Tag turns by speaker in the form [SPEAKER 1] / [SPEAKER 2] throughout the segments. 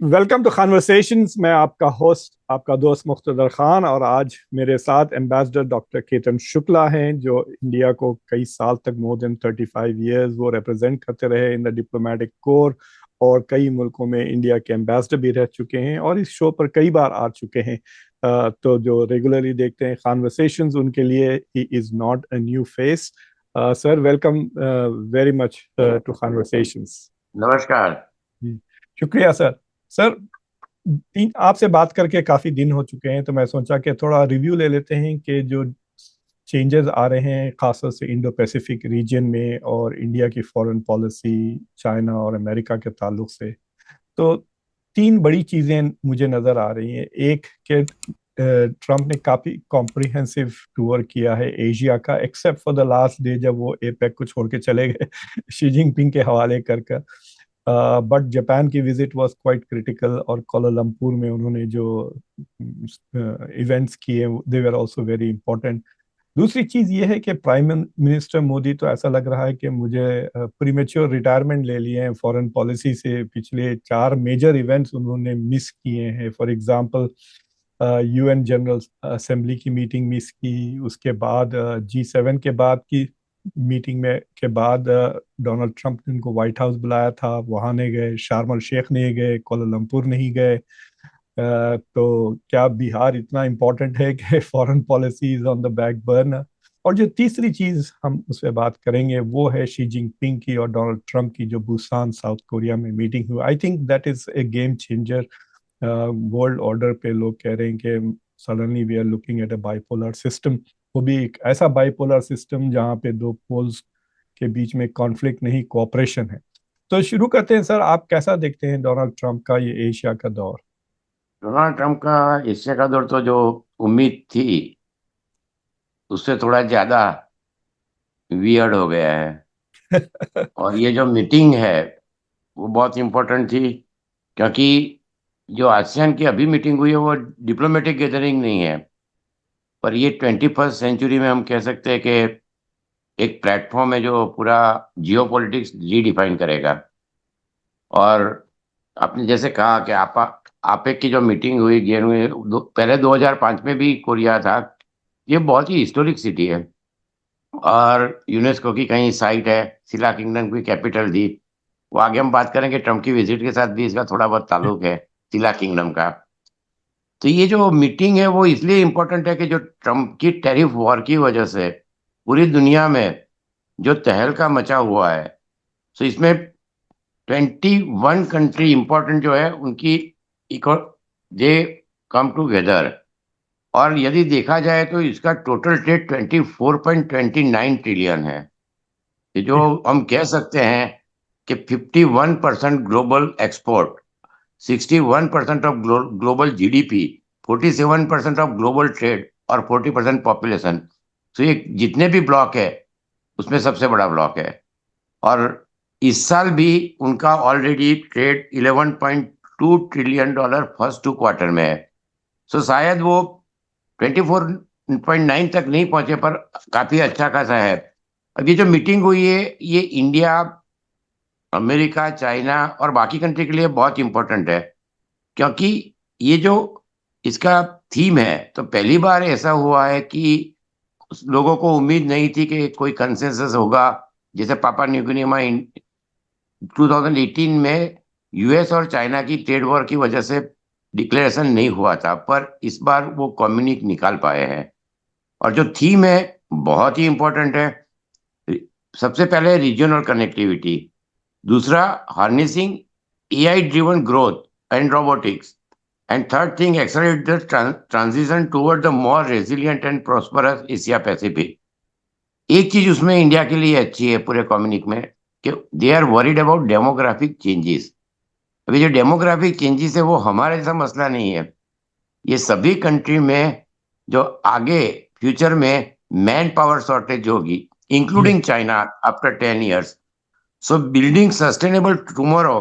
[SPEAKER 1] Welcome to conversations. मैं आपका host, आपका दोस्त मुख्तदर खान, और आज मेरे साथ एम्बेसडर डॉक्टर केतन शुक्ला हैं, जो इंडिया को कई साल तक, मोर देन 35 ईयर्स, वो रिप्रेजेंट करते रहे इन द डिप्लोमेटिक कोर, और कई मुल्कों में इंडिया के एम्बेसडर भी रह चुके हैं और इस शो पर कई बार आ चुके हैं। तो जो रेगुलरली देखते हैं कन्वर्सेशंस, उनके लिए ही is not a new face. Sir, welcome very much to conversations.
[SPEAKER 2] नमस्कार।
[SPEAKER 1] शुक्रिया सर। सर, तीन आपसे बात करके काफी दिन हो चुके हैं, तो मैं सोचा कि थोड़ा रिव्यू ले लेते हैं कि जो चेंजेस आ रहे हैं खासतौर से इंडो पैसिफिक रीजन में, और इंडिया की फॉरेन पॉलिसी, चाइना और अमेरिका के ताल्लुक से। तो तीन बड़ी चीजें मुझे नजर आ रही हैं। एक कि ट्रम्प ने काफी कॉम्प्रिहेंसिव टूर किया है एशिया का, except for the last day जब वो एपेक को छोड़ के चले गए शी जिनपिंग के हवाले कर। बट जापान की विजिट वाज क्वाइट क्रिटिकल, और कोलालमपुर में उन्होंने जो इवेंट्स किए, दे वर आल्सो वेरी इंपॉर्टेंट। दूसरी चीज ये है कि प्राइम मिनिस्टर मोदी तो ऐसा लग रहा है कि मुझे प्रीमेच्योर रिटायरमेंट ले लिए हैं फॉरेन पॉलिसी से। पिछले चार मेजर इवेंट्स उन्होंने मिस किए हैं। For example, UN general assembly की मीटिंग मिस की, उसके बाद G7 के बाद की मीटिंग में के बाद डोनाल्ड ट्रंप ने उनको व्हाइट हाउस बुलाया था, वहां नहीं गए। शार्म अल शेख नहीं गए, कोलालमपुर नहीं गए। तो क्या बिहार इतना इम्पोर्टेंट है कि foreign policy is on the back burner? और जो तीसरी चीज हम उस पर बात करेंगे वो है शी जिनपिंग की और डोनाल्ड ट्रंप की जो बुसान साउथ कोरिया में मीटिंग हुई। I think that is a game changer. World order पे लोग कह रहे हैं कि suddenly we are looking at a bipolar system, वो भी एक ऐसा बाइपोलर सिस्टम जहाँ पे दो पोल्स के बीच में कॉन्फ्लिक्ट नहीं, कोऑपरेशन है। तो शुरू करते हैं सर, आप कैसा देखते हैं डोनाल्ड ट्रंप का ये एशिया का दौर?
[SPEAKER 2] डोनाल्ड ट्रंप का एशिया का दौर तो जो उम्मीद थी उससे थोड़ा ज्यादा वियर्ड हो गया है। और ये जो मीटिंग है वो बहुत इम्पोर्टेंट थी, क्योंकि जो आसियान की अभी मीटिंग हुई है वो डिप्लोमेटिक गैदरिंग नहीं है, पर ये 21st सेंचुरी में हम कह सकते हैं कि एक प्लेटफॉर्म है जो पूरा जियो पॉलिटिक्स रीडिफाइन करेगा। और आपने जैसे कहा कि आपेक की जो मीटिंग हुई गेन हुई पहले 2005 में भी कोरिया था। ये बहुत ही हिस्टोरिक सिटी है और यूनेस्को की कहीं साइट है, सिला किंगडम की कैपिटल थी। वो आगे हम बात करेंगे, ट्रम्प की विजिट के साथ भी इसका थोड़ा बहुत ताल्लुक है, सिला किंगडम का। तो ये जो मीटिंग है वो इसलिए इम्पोर्टेंट है कि जो ट्रम्प की टैरिफ वॉर की वजह से पूरी दुनिया में जो तहलका मचा हुआ है, तो इसमें 21 कंट्री इंपॉर्टेंट जो है उनकी इको दे कम टूगेदर। और यदि देखा जाए तो इसका टोटल ट्रेड 24.29 ट्रिलियन है। ये जो हम कह सकते हैं कि 51% global export, 61% of global GDP, 47% of global trade और 40% पॉपुलेशन। तो ये जितने भी ब्लॉक है उसमें सबसे बड़ा ब्लॉक है। और इस साल भी उनका already trade 11.2 trillion dollar first 2 quarter में है। सो शायद वो 24.9 तक नहीं पहुंचे, पर काफी अच्छा खासा है। अब ये जो मीटिंग हुई है ये इंडिया, अमेरिका, चाइना और बाकी कंट्री के लिए बहुत इंपॉर्टेंट है, क्योंकि ये जो इसका थीम है, तो पहली बार ऐसा हुआ है कि लोगों को उम्मीद नहीं थी कि कोई कंसेंसस होगा। जैसे पापा न्यू गिनी में 2018 में यूएस और चाइना की ट्रेड वॉर की वजह से डिक्लेरेशन नहीं हुआ था, पर इस बार वो कम्युनिक निकाल पाए हैं। और जो थीम है बहुत ही इंपॉर्टेंट है। सबसे पहले रीजनल कनेक्टिविटी, दूसरा harnessing AI driven growth and robotics, and third thing accelerate the transition toward the more resilient and prosperous Asia Pacific. एक चीज उसमें इंडिया के लिए अच्छी है पूरे कम्युनिक में, कि they are worried about demographic changes. अभी जो डेमोग्राफिक चेंजेस है वो हमारे जैसा मसला नहीं है। ये सभी कंट्री में जो आगे फ्यूचर में मैन पावर शॉर्टेज होगी, इंक्लूडिंग चाइना आफ्टर 10 years। सो बिल्डिंग सस्टेनेबल टुमारो,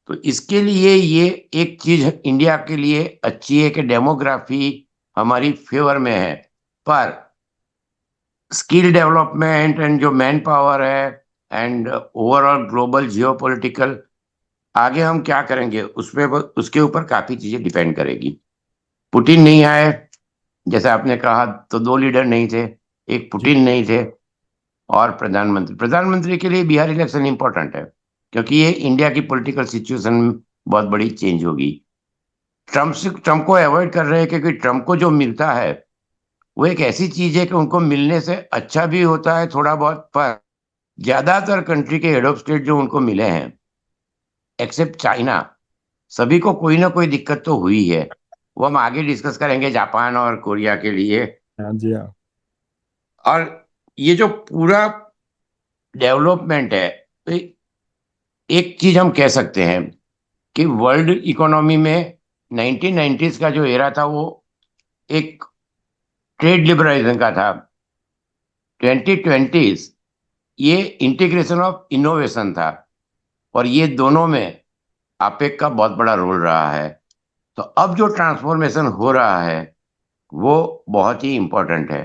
[SPEAKER 2] तो इसके लिए ये एक चीज इंडिया के लिए अच्छी है कि डेमोग्राफी हमारी फेवर में है। पर स्किल डेवलपमेंट एंड जो मैन पावर है एंड ओवरऑल ग्लोबल जियोपॉलिटिकल आगे हम क्या करेंगे उसपे उसके ऊपर काफी चीजें डिपेंड करेगी। पुतिन नहीं आए, जैसे आपने कहा, तो दो लीडर नहीं थे। एक
[SPEAKER 1] जी।
[SPEAKER 2] पुतिन नहीं थे, और प्रधानमंत्री प्रधानमंत्री के लिए बिहार इलेक्शन इंपॉर्टेंट है, क्योंकि ये इंडिया की पॉलिटिकल सिचुएशन में बहुत बड़ी चेंज होगी। ट्रम्प को अवॉइड कर रहे हैं, क्योंकि ट्रम्प को जो मिलता है वो एक ऐसी चीज है कि उनको मिलने से अच्छा भी होता है थोड़ा बहुत, पर ज्यादातर कंट्री के हेड ऑफ स्टेट जो उनको मिले हैं, एक्सेप्ट चाइना, सभी को कोई ना कोई दिक्कत तो हुई है। वो हम आगे डिस्कस करेंगे जापान और कोरिया के लिए।
[SPEAKER 1] हाँ जी, हाँ।
[SPEAKER 2] और ये जो पूरा डेवलपमेंट है, तो एक चीज हम कह सकते हैं कि वर्ल्ड इकोनॉमी में 1990s का जो एरा था वो एक ट्रेड लिबरलाइजेशन का था। 2020s ये इंटीग्रेशन ऑफ इनोवेशन था, और ये दोनों में आपेक का बहुत बड़ा रोल रहा है। तो अब जो ट्रांसफॉर्मेशन हो रहा है वो बहुत ही इंपॉर्टेंट है।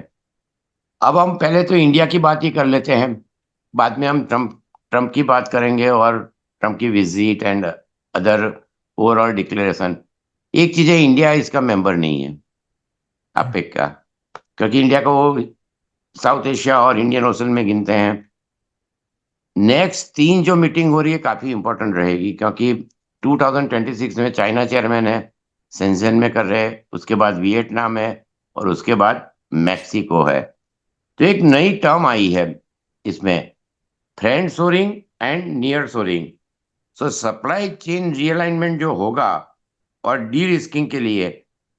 [SPEAKER 2] अब हम पहले तो इंडिया की बात ही कर लेते हैं, बाद में हम ट्रम्प ट्रम्प की बात करेंगे, और ट्रम्प की visit and other overall declaration. एक चीज है, इंडिया इसका मेंबर नहीं है आपेक का, क्योंकि इंडिया को वो साउथ एशिया और इंडियन ओशन में गिनते हैं। नेक्स्ट तीन जो मीटिंग हो रही है काफी इंपॉर्टेंट रहेगी, क्योंकि 2026 में चाइना चेयरमैन है, शेंजन में कर रहे हैं, उसके बाद वियतनाम है, और उसके बाद मैक्सिको है। तो एक नई टर्म आई है इसमें, friend shoring and near shoring. So supply chain realignment जो होगा, और डी रिस्किंग के लिए,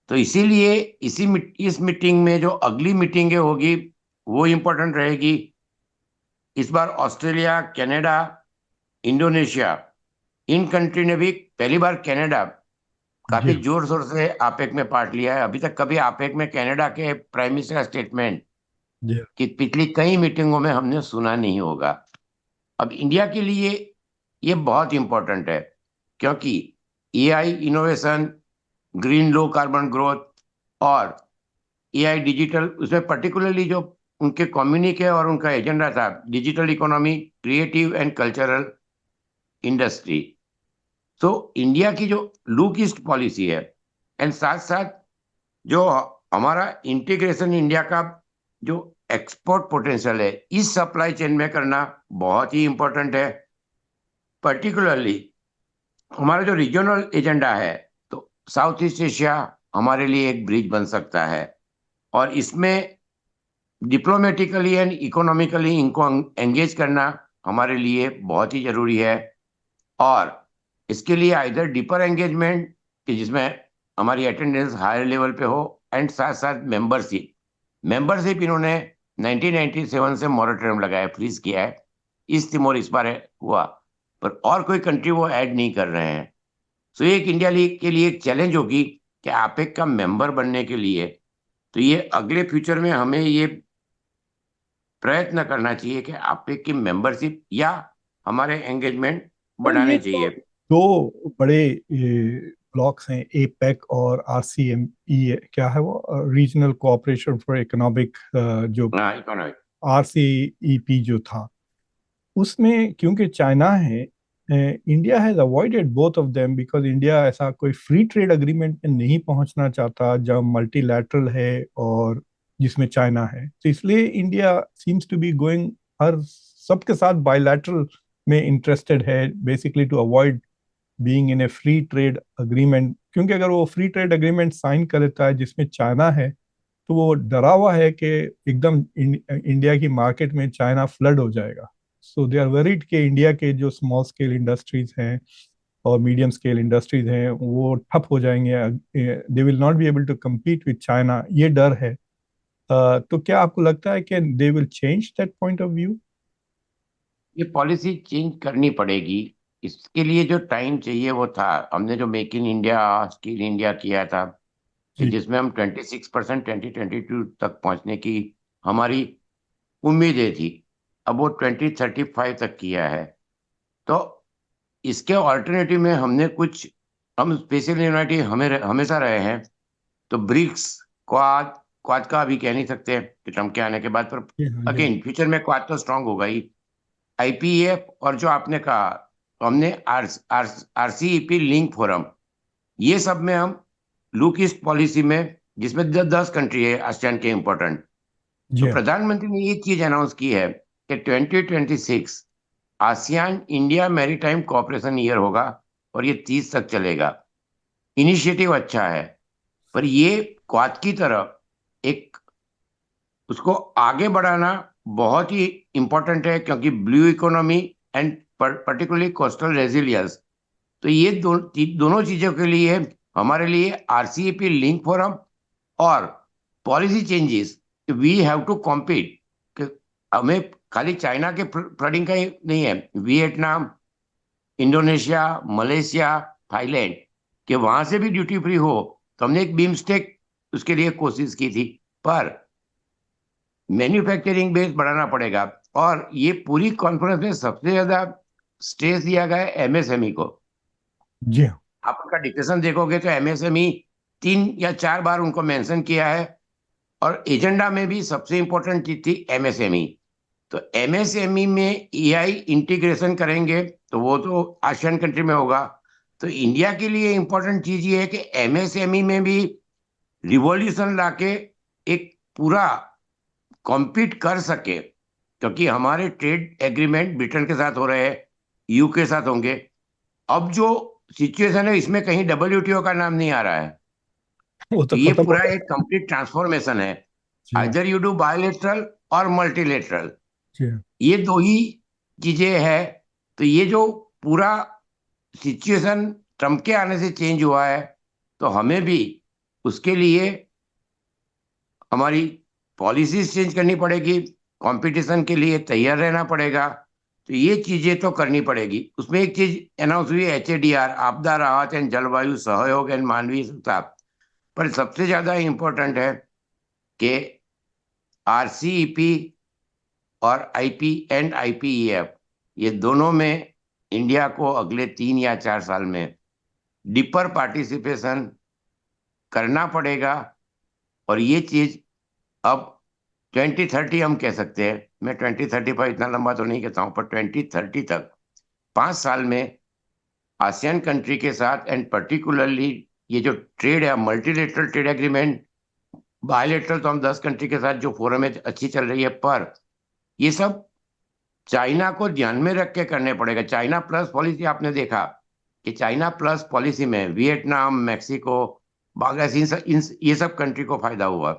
[SPEAKER 2] तो इसीलिए इस मीटिंग में जो अगली मीटिंगें होगी वो इंपॉर्टेंट रहेगी। इस बार ऑस्ट्रेलिया, कनाडा, इंडोनेशिया, इन कंट्री ने भी पहली बार, कनाडा
[SPEAKER 1] जी,
[SPEAKER 2] काफी जोर शोर से आपेक में पार्ट लिया है। अभी तक कभी आपेक में कनाडा के प्राइम मिनिस्टर का स्टेटमेंट
[SPEAKER 1] जी।
[SPEAKER 2] कि पिछली कई मीटिंगों में हमने सुना नहीं होगा। अब इंडिया के लिए ये बहुत इंपॉर्टेंट है, क्योंकि AI innovation, green low carbon growth, और एआई डिजिटल, उसमें पर्टिकुलरली जो उनके कम्युनिके और उनका एजेंडा था, digital economy, creative and cultural industry. तो इंडिया की जो लुक ईस्ट पॉलिसी है, एंड साथ साथ जो हमारा इंटीग्रेशन इंडिया का जो एक्सपोर्ट पोटेंशियल है इस सप्लाई चेन में करना, बहुत ही इंपॉर्टेंट है। पर्टिकुलरली हमारा जो रीजनल एजेंडा है, तो साउथ ईस्ट एशिया हमारे लिए एक ब्रिज बन सकता है, और इसमें डिप्लोमेटिकली एंड इकोनॉमिकली इनको एंगेज करना हमारे लिए बहुत ही जरूरी है। और इसके लिए आइदर डीपर एंगेजमेंट, कि जिसमें हमारी अटेंडेंस हायर लेवल पे हो, एंड साथ साथ मेंबरशिप। मेंबरशिप इन्होंने 1997 से मॉरेटोरियम लगाया, फ्रीज किया है। इस तिमोर इस बार हुआ, पर और कोई कंट्री वो ऐड नहीं कर रहे हैं। सो ये एक इंडिया के लिए एक चैलेंज होगी कि आपेक का मेंबर बनने के लिए। तो ये अगले फ्यूचर में हमें ये प्रयत्न करना चाहिए कि आपेक की मेंबरशिप या हमारे एंगेजमेंट
[SPEAKER 1] तो ये
[SPEAKER 2] बढ़ाने
[SPEAKER 1] तो
[SPEAKER 2] चाहिए।
[SPEAKER 1] दो बड़े ब्लॉक्स हैं, एपेक और आरसीएमई, क्या है वो, रीजनल कोऑपरेशन फॉर इकोनॉमिक, जो
[SPEAKER 2] हाँ, इकोनॉमिक।
[SPEAKER 1] आरसीईपी जो था, उसमें क्योंकि चाइना है, India has avoided both of them because India ऐसा कोई फ्री ट्रेड एग्रीमेंट में नहीं पहुंचना चाहता जब मल्टीलैटरल है और जिसमें चाइना है। तो इसलिए India seems to be going हर सबके साथ बायलैटरल में इंटरेस्टेड है, basically to avoid being in a free trade agreement. क्योंकि अगर वो फ्री ट्रेड अग्रीमेंट साइन कर लेता है जिसमें चाइना है, तो वो डरा हुआ है कि एकदम इंडिया की मार्केट में चाइना फ्लड हो जाएगा। सो दे आर वरीड कि इंडिया के जो स्मॉल स्केल इंडस्ट्रीज हैं और मीडियम स्केल इंडस्ट्रीज हैं वो ठप हो जाएंगे, they will not be able to compete with China, ये डर है। तो क्या आपको लगता है कि they will change that point of view?
[SPEAKER 2] ये पॉलिसी चेंज करनी पड़ेगी। इसके लिए जो टाइम चाहिए वो था, हमने जो make in India, skill India किया था, कि
[SPEAKER 1] जी।
[SPEAKER 2] जिसमें हम 26% 2022 तक पहुंचने की हमारी उम्मीदें थी। अब वो 2035 तक किया है। तो इसके ऑल्टरनेटिव में हमने कुछ, हम स्पेशल यूनिटी हमें हमेशा रहे हैं। तो ब्रिक्स, क्वाड, क्वाड का अभी कह नहीं सकते कि ट्रम्प के आने के बाद, पर
[SPEAKER 1] जी हाँ, जी हाँ।
[SPEAKER 2] अगेन फ्यूचर में क्वाड तो स्ट्रांग होगा ही। आईपीएफ, और जो आपने कहा तो हमने RCEP लिंक फोरम, ये सब में हम लुक ईस्ट पॉलिसी में, जिसमें 10 कंट्री है आसियान के इंपॉर्टेंट,
[SPEAKER 1] जी
[SPEAKER 2] तो
[SPEAKER 1] हाँ।
[SPEAKER 2] प्रधानमंत्री ने ये चीज अनाउंस की है कि 2026 ASEAN India maritime cooperation year होगा, और ये 30 तक चलेगा। इनिशिएटिव अच्छा है, पर ये क्वाद की तरह एक उसको आगे बढ़ाना बहुत ही इंपॉर्टेंट है, क्योंकि blue economy and particularly coastal resilience, तो ये दोनों चीजों के लिए हमारे लिए RCEP लिंक फोरम और policy changes, we have to compete. हमें खाली चाइना के फ्लडिंग का ही नहीं है, वियतनाम, इंडोनेशिया, मलेशिया, थाईलैंड के वहां से भी ड्यूटी फ्री हो। तो हमने एक बीमस्टेक उसके लिए कोशिश की थी, पर मैन्युफैक्चरिंग बेस बढ़ाना पड़ेगा। और ये पूरी कॉन्फ्रेंस में सबसे ज्यादा स्ट्रेस दिया गया है MSME को।
[SPEAKER 1] जी हाँ।
[SPEAKER 2] आप उनका डिस्कशन देखोगे तो MSME 3 या 4 बार उनको मेंशन किया है, और एजेंडा में भी सबसे इंपॉर्टेंट चीज थी MSME। तो MSME में AI इंटीग्रेशन करेंगे तो वो तो आसियान कंट्री में होगा। तो इंडिया के लिए इंपॉर्टेंट चीज ये है कि MSME में भी रिवॉल्यूशन लाके एक पूरा कॉम्पीट कर सके, क्योंकि हमारे ट्रेड एग्रीमेंट ब्रिटेन के साथ हो रहे हैं, EU के साथ होंगे। अब जो सिचुएशन है, इसमें कहीं WTO का नाम नहीं आ रहा है।
[SPEAKER 1] वो
[SPEAKER 2] तो
[SPEAKER 1] तो
[SPEAKER 2] ये
[SPEAKER 1] खत्म हो
[SPEAKER 2] पूरा
[SPEAKER 1] गया।
[SPEAKER 2] एक कंप्लीट ट्रांसफॉर्मेशन है।
[SPEAKER 1] जी हाँ।
[SPEAKER 2] आइदर यू डू बायलेटरल और मल्टीलेटरल,
[SPEAKER 1] जी हाँ।
[SPEAKER 2] ये दो ही चीजें है। तो ये जो पूरा सिचुएशन ट्रम्प के आने से चेंज हुआ है, तो हमें भी उसके लिए हमारी पॉलिसीज चेंज करनी पड़ेगी, कंपटीशन के लिए तैयार रहना पड़ेगा। तो ये चीजें तो करनी पड़ेगी। उसमें एक चीज अनाउंस हुई है, HADR, आपदा राहत एंड जलवायु सहयोग एंड मानवीय सहायता। पर सबसे ज्यादा इंपॉर्टेंट है कि RCEP और IPEF, ये दोनों में इंडिया को अगले 3 या 4 साल में डीपर पार्टिसिपेशन करना पड़ेगा। और ये चीज अब 2030 हम कह सकते हैं, मैं 2035 इतना लंबा तो नहीं कहता हूं, पर 2030 तक 5 साल में आसियान कंट्री के साथ, एंड पर्टिकुलरली ये जो ट्रेड है, मल्टीलेटरल ट्रेड एग्रीमेंट, बायलेटरल तो हम 10 कंट्री के साथ जो फोरम है अच्छी चल रही है, पर ये सब चाइना को ध्यान में रख के करने पड़ेगा। चाइना प्लस पॉलिसी आपने देखा कि चाइना प्लस पॉलिसी में वियतनाम, मैक्सिको, बांग्लादेश, ये सब कंट्री को फायदा हुआ।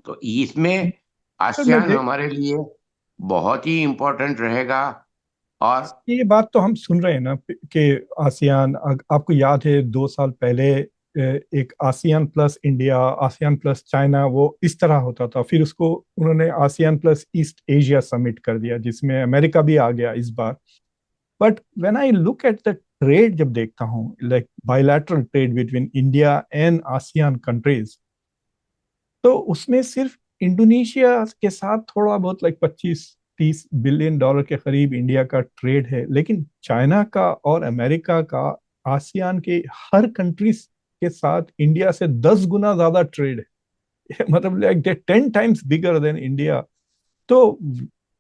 [SPEAKER 2] तो इसमें
[SPEAKER 1] सर मैं
[SPEAKER 2] आसियान हमारे लिए बहुत ही इंपॉर्टेंट रहेगा। और
[SPEAKER 1] ये बात तो हम सुन रहे हैं ना कि आसियान, आपको याद है 2 साल पहले एक ASEAN plus India, ASEAN plus China, वो इस तरह होता था। फिर उसको उन्होंने ASEAN plus East Asia summit कर दिया, जिसमें अमेरिका भी आ गया इस बार। But when I look at the trade, जब देखता हूँ like bilateral trade between India and ASEAN countries, तो उसमें सिर्फ इंडोनेशिया के साथ थोड़ा बहुत लाइक 25-30 बिलियन डॉलर के करीब इंडिया का ट्रेड है। लेकिन चाइना का और अमेरिका का आसियान के हर कंट्रीज के साथ इंडिया से 10 गुना ज्यादा ट्रेड है। मतलब like they 10 times bigger than India. तो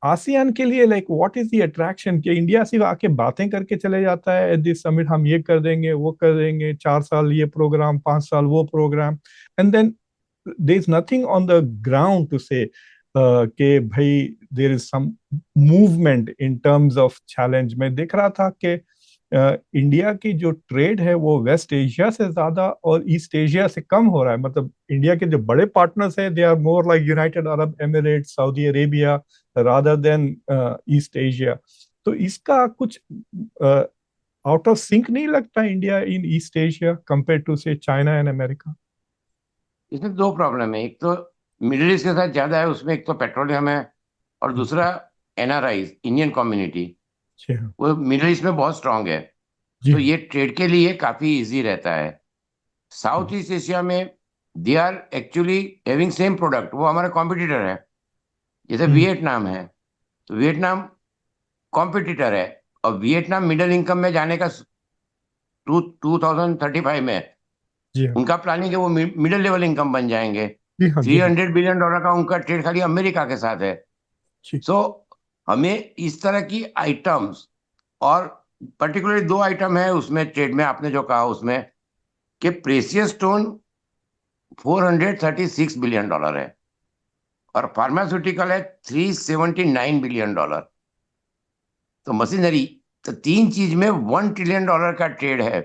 [SPEAKER 1] आसियान के लिए like what is the attraction, कि इंडिया सिर्फ आके बातें करके चले जाता है एट दिस समिट, हम ये कर देंगे वो कर देंगे, 4 साल ये प्रोग्राम, 5 साल वो program, and then there is nothing on the ground to say कि भाई there is some movement in terms of challenge। मैं देख रहा था कि इंडिया की जो ट्रेड है वो वेस्ट एशिया से ज्यादा और ईस्ट एशिया से कम हो रहा है। मतलब इंडिया के जो बड़े पार्टनर्स हैं they are more like United Arab Emirate, Saudi Arabia, rather than East Asia. तो इसका कुछ आउट ऑफ सिंक नहीं लगता India in East Asia compare to से चाइना एंड अमेरिका?
[SPEAKER 2] इसमें दो प्रॉब्लम है, एक तो मिडिल ईस्ट के साथ ज्यादा है, उसमें एक तो पेट्रोलियम है, और दूसरा NRI, इंडियन कम्युनिटी,
[SPEAKER 1] जी हाँ।
[SPEAKER 2] वो मिडिल ईस्ट में बहुत स्ट्रांग है।
[SPEAKER 1] जी
[SPEAKER 2] तो
[SPEAKER 1] हाँ।
[SPEAKER 2] ये ट्रेड के लिए काफी इजी रहता है। साउथ ईस्ट एशिया में they are actually having same product, वो हमारा कॉम्पिटिटर है। जैसे
[SPEAKER 1] हम्म।
[SPEAKER 2] वियतनाम है, तो वियतनाम कॉम्पिटिटर है, और वियतनाम मिडिल इनकम में जाने का 2035 में
[SPEAKER 1] जी हाँ।
[SPEAKER 2] उनका प्लानिंग है, वो मिडिल लेवल इनकम बन जाएंगे।
[SPEAKER 1] जी हाँ।
[SPEAKER 2] थ्री
[SPEAKER 1] जी हाँ।
[SPEAKER 2] हंड्रेड बिलियन डॉलर का उनका ट्रेड खाली अमेरिका के साथ है।
[SPEAKER 1] जी।
[SPEAKER 2] सो हमें इस तरह की आइटम्स और पर्टिकुलरली दो आइटम है उसमें ट्रेड में, आपने जो कहा उसमें, कि प्रेशियस स्टोन $436 बिलियन है और फार्मास्यूटिकल है $379 बिलियन। तो मशीनरी, तो तीन चीज में $1 ट्रिलियन का ट्रेड है।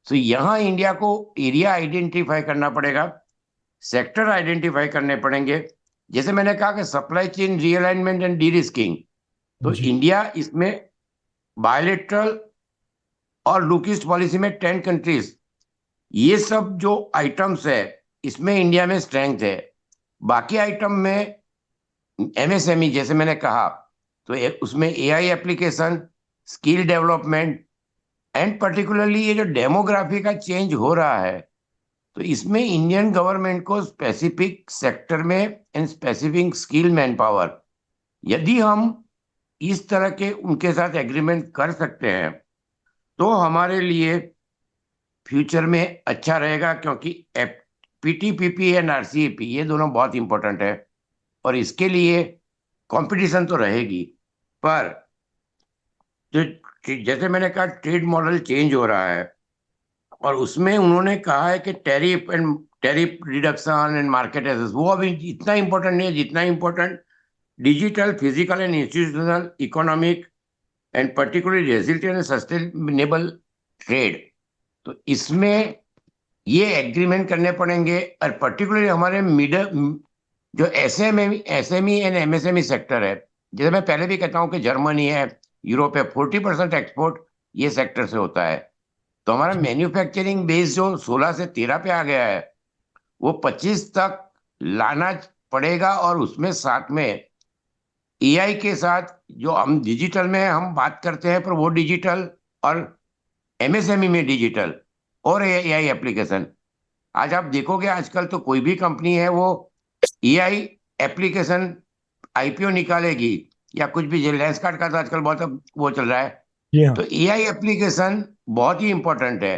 [SPEAKER 2] तो यहाँ इंडिया को एरिया आइडेंटिफाई करना पड़ेगा, सेक्टर आइडेंटिफाई करने पड़ेंगे। जैसे मैंने कहा कि supply chain realignment and D risking, तो
[SPEAKER 1] जी
[SPEAKER 2] इंडिया इसमें बायोलेटरल और लुकिस्ट पॉलिसी में 10 कंट्रीज, ये सब जो आइटम्स है इसमें इंडिया में स्ट्रेंथ है। बाकी आइटम में एमएसएमई जैसे मैंने कहा, तो उसमें AI application, skill development and particularly ये जो डेमोग्राफी का चेंज हो रहा है, तो इसमें इंडियन गवर्नमेंट को स्पेसिफिक सेक्टर में and specific skill man power, यदि हम इस तरह के उनके साथ एग्रीमेंट कर सकते हैं तो हमारे लिए फ्यूचर में अच्छा रहेगा। क्योंकि पीटीपीपी एंड आरसीईपी ये दोनों बहुत इंपॉर्टेंट है और इसके लिए कंपटीशन तो रहेगी। पर जो, जैसे मैंने कहा, ट्रेड मॉडल चेंज हो रहा है और उसमें उन्होंने कहा है कि tariff reduction and market access, वो अभी इतना इंपॉर्टेंट नहीं है जितना important digital, physical and institutional, economic and particularly resilient and sustainable trade. तो इसमें ये एग्रीमेंट करने पड़ेंगे और पर्टिकुलरली हमारे मिडल जो एसएमई एंड एमएसएमई सेक्टर है, जैसे मैं पहले भी कहता हूँ कि जर्मनी है, यूरोप है, 40% एक्सपोर्ट ये सेक्टर से होता है। तो हमारा
[SPEAKER 1] जी
[SPEAKER 2] मैन्युफैक्चरिंग बेस जो 16 से 13 पे आ गया है, वो 25 तक लाना पड़ेगा। और उसमें साथ में एआई के साथ, जो हम डिजिटल में हम बात करते हैं, पर वो डिजिटल, और एमएसएमई में डिजिटल और एआई एप्लीकेशन। आज आप देखोगे आजकल तो कोई भी कंपनी है वो एआई एप्लीकेशन आईपीओ निकालेगी या कुछ भी, लेंस कार्ड का तो आजकल बहुत वो चल रहा है।
[SPEAKER 1] जी हाँ।
[SPEAKER 2] तो एआई एप्लीकेशन बहुत ही इंपॉर्टेंट है।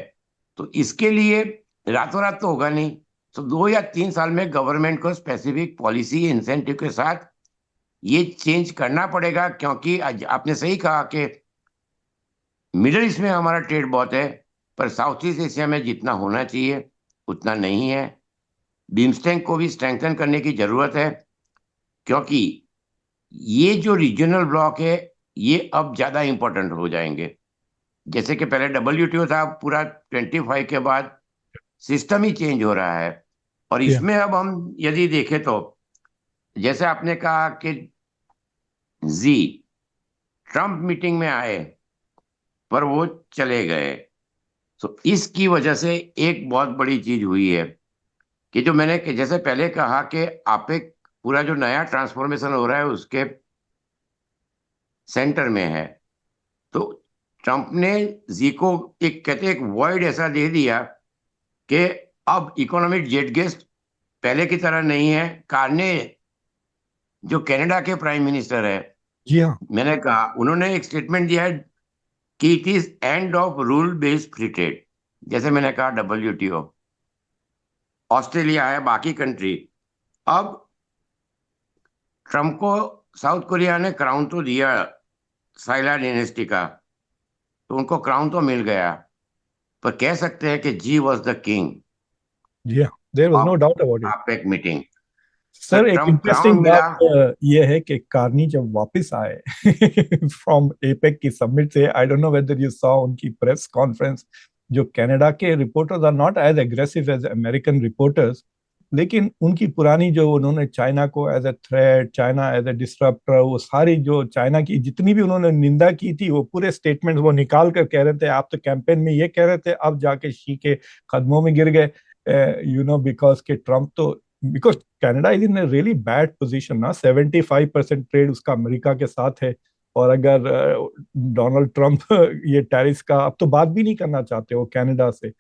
[SPEAKER 2] तो इसके लिए रातों रात तो होगा नहीं, तो 2 या 3 साल में गवर्नमेंट को स्पेसिफिक पॉलिसी इंसेंटिव के साथ ये चेंज करना पड़ेगा। क्योंकि आज आपने सही कहा कि मिडिल ईस्ट में हमारा ट्रेड बहुत है, पर साउथ ईस्ट एशिया में जितना होना चाहिए उतना नहीं है। बिम्स्टेक को भी स्ट्रेंथन करने की जरूरत है, क्योंकि ये जो रीजनल ब्लॉक है ये अब ज्यादा इंपॉर्टेंट हो जाएंगे। जैसे कि पहले डब्ल्यूटीओ था, पूरा 25 के बाद सिस्टम ही चेंज हो रहा है। और
[SPEAKER 1] जी हाँ।
[SPEAKER 2] इसमें अब हम यदि देखें तो, जैसे आपने कहा कि जी ट्रम्प मीटिंग में आए पर वो चले गए, तो इसकी वजह से एक बहुत बड़ी चीज हुई है कि जो मैंने जैसे पहले कहा कि आपेक पूरा जो नया ट्रांसफॉर्मेशन हो रहा है उसके सेंटर में है। तो ट्रम्प ने जी को एक कहते एक वर्ड ऐसा दे दिया कि अब इकोनॉमिक जेट गेस्ट पहले की तरह नहीं है। कार्ने जो कनाडा के प्राइम मिनिस्टर है,
[SPEAKER 1] जी हाँ।
[SPEAKER 2] मैंने कहा, उन्होंने एक स्टेटमेंट दिया है कि it is end of rule based free trade. जैसे मैंने कहा डब्ल्यूटीओ, ऑस्ट्रेलिया है, बाकी कंट्री। अब ट्रम्प को साउथ कोरिया ने क्राउन तो दिया, साइला डायनेस्टी का, तो उनको क्राउन तो मिल गया, पर कह सकते हैं कि जी वॉज द किंग
[SPEAKER 1] जी हाँ, there was no
[SPEAKER 2] of
[SPEAKER 1] doubt about it.
[SPEAKER 2] APEC meeting. तो
[SPEAKER 1] सर, एक
[SPEAKER 2] ट्रम्प क्राउन
[SPEAKER 1] इंटरेस्टिंग बात
[SPEAKER 2] मिला।
[SPEAKER 1] ये है कि कार्नी जब वापस आए फ्रॉम एपेक की समिट से, I don't know whether you saw उनकी प्रेस कॉन्फ्रेंस। जो कनाडा के reporters are not as aggressive as American reporters, लेकिन उनकी पुरानी जो उन्होंने चाइना को as a threat, China as a disruptor, वो सारी जो चाइना की जितनी भी उन्होंने निंदा की थी, वो पूरे स्टेटमेंट वो निकाल कर कह रहे थे, आप तो कैंपेन में ये कह रहे थे, अब जाके शी के कदमों में गिर गए। बिकॉज के ट्रम्प तो, because Canada is in really bad position ना, 75% ट्रेड उसका अमेरिका के साथ है। और अगर डोनाल्ड ट्रंप ये टैरिफ का अब तो बात भी नहीं करना चाहते हो कनाडा से।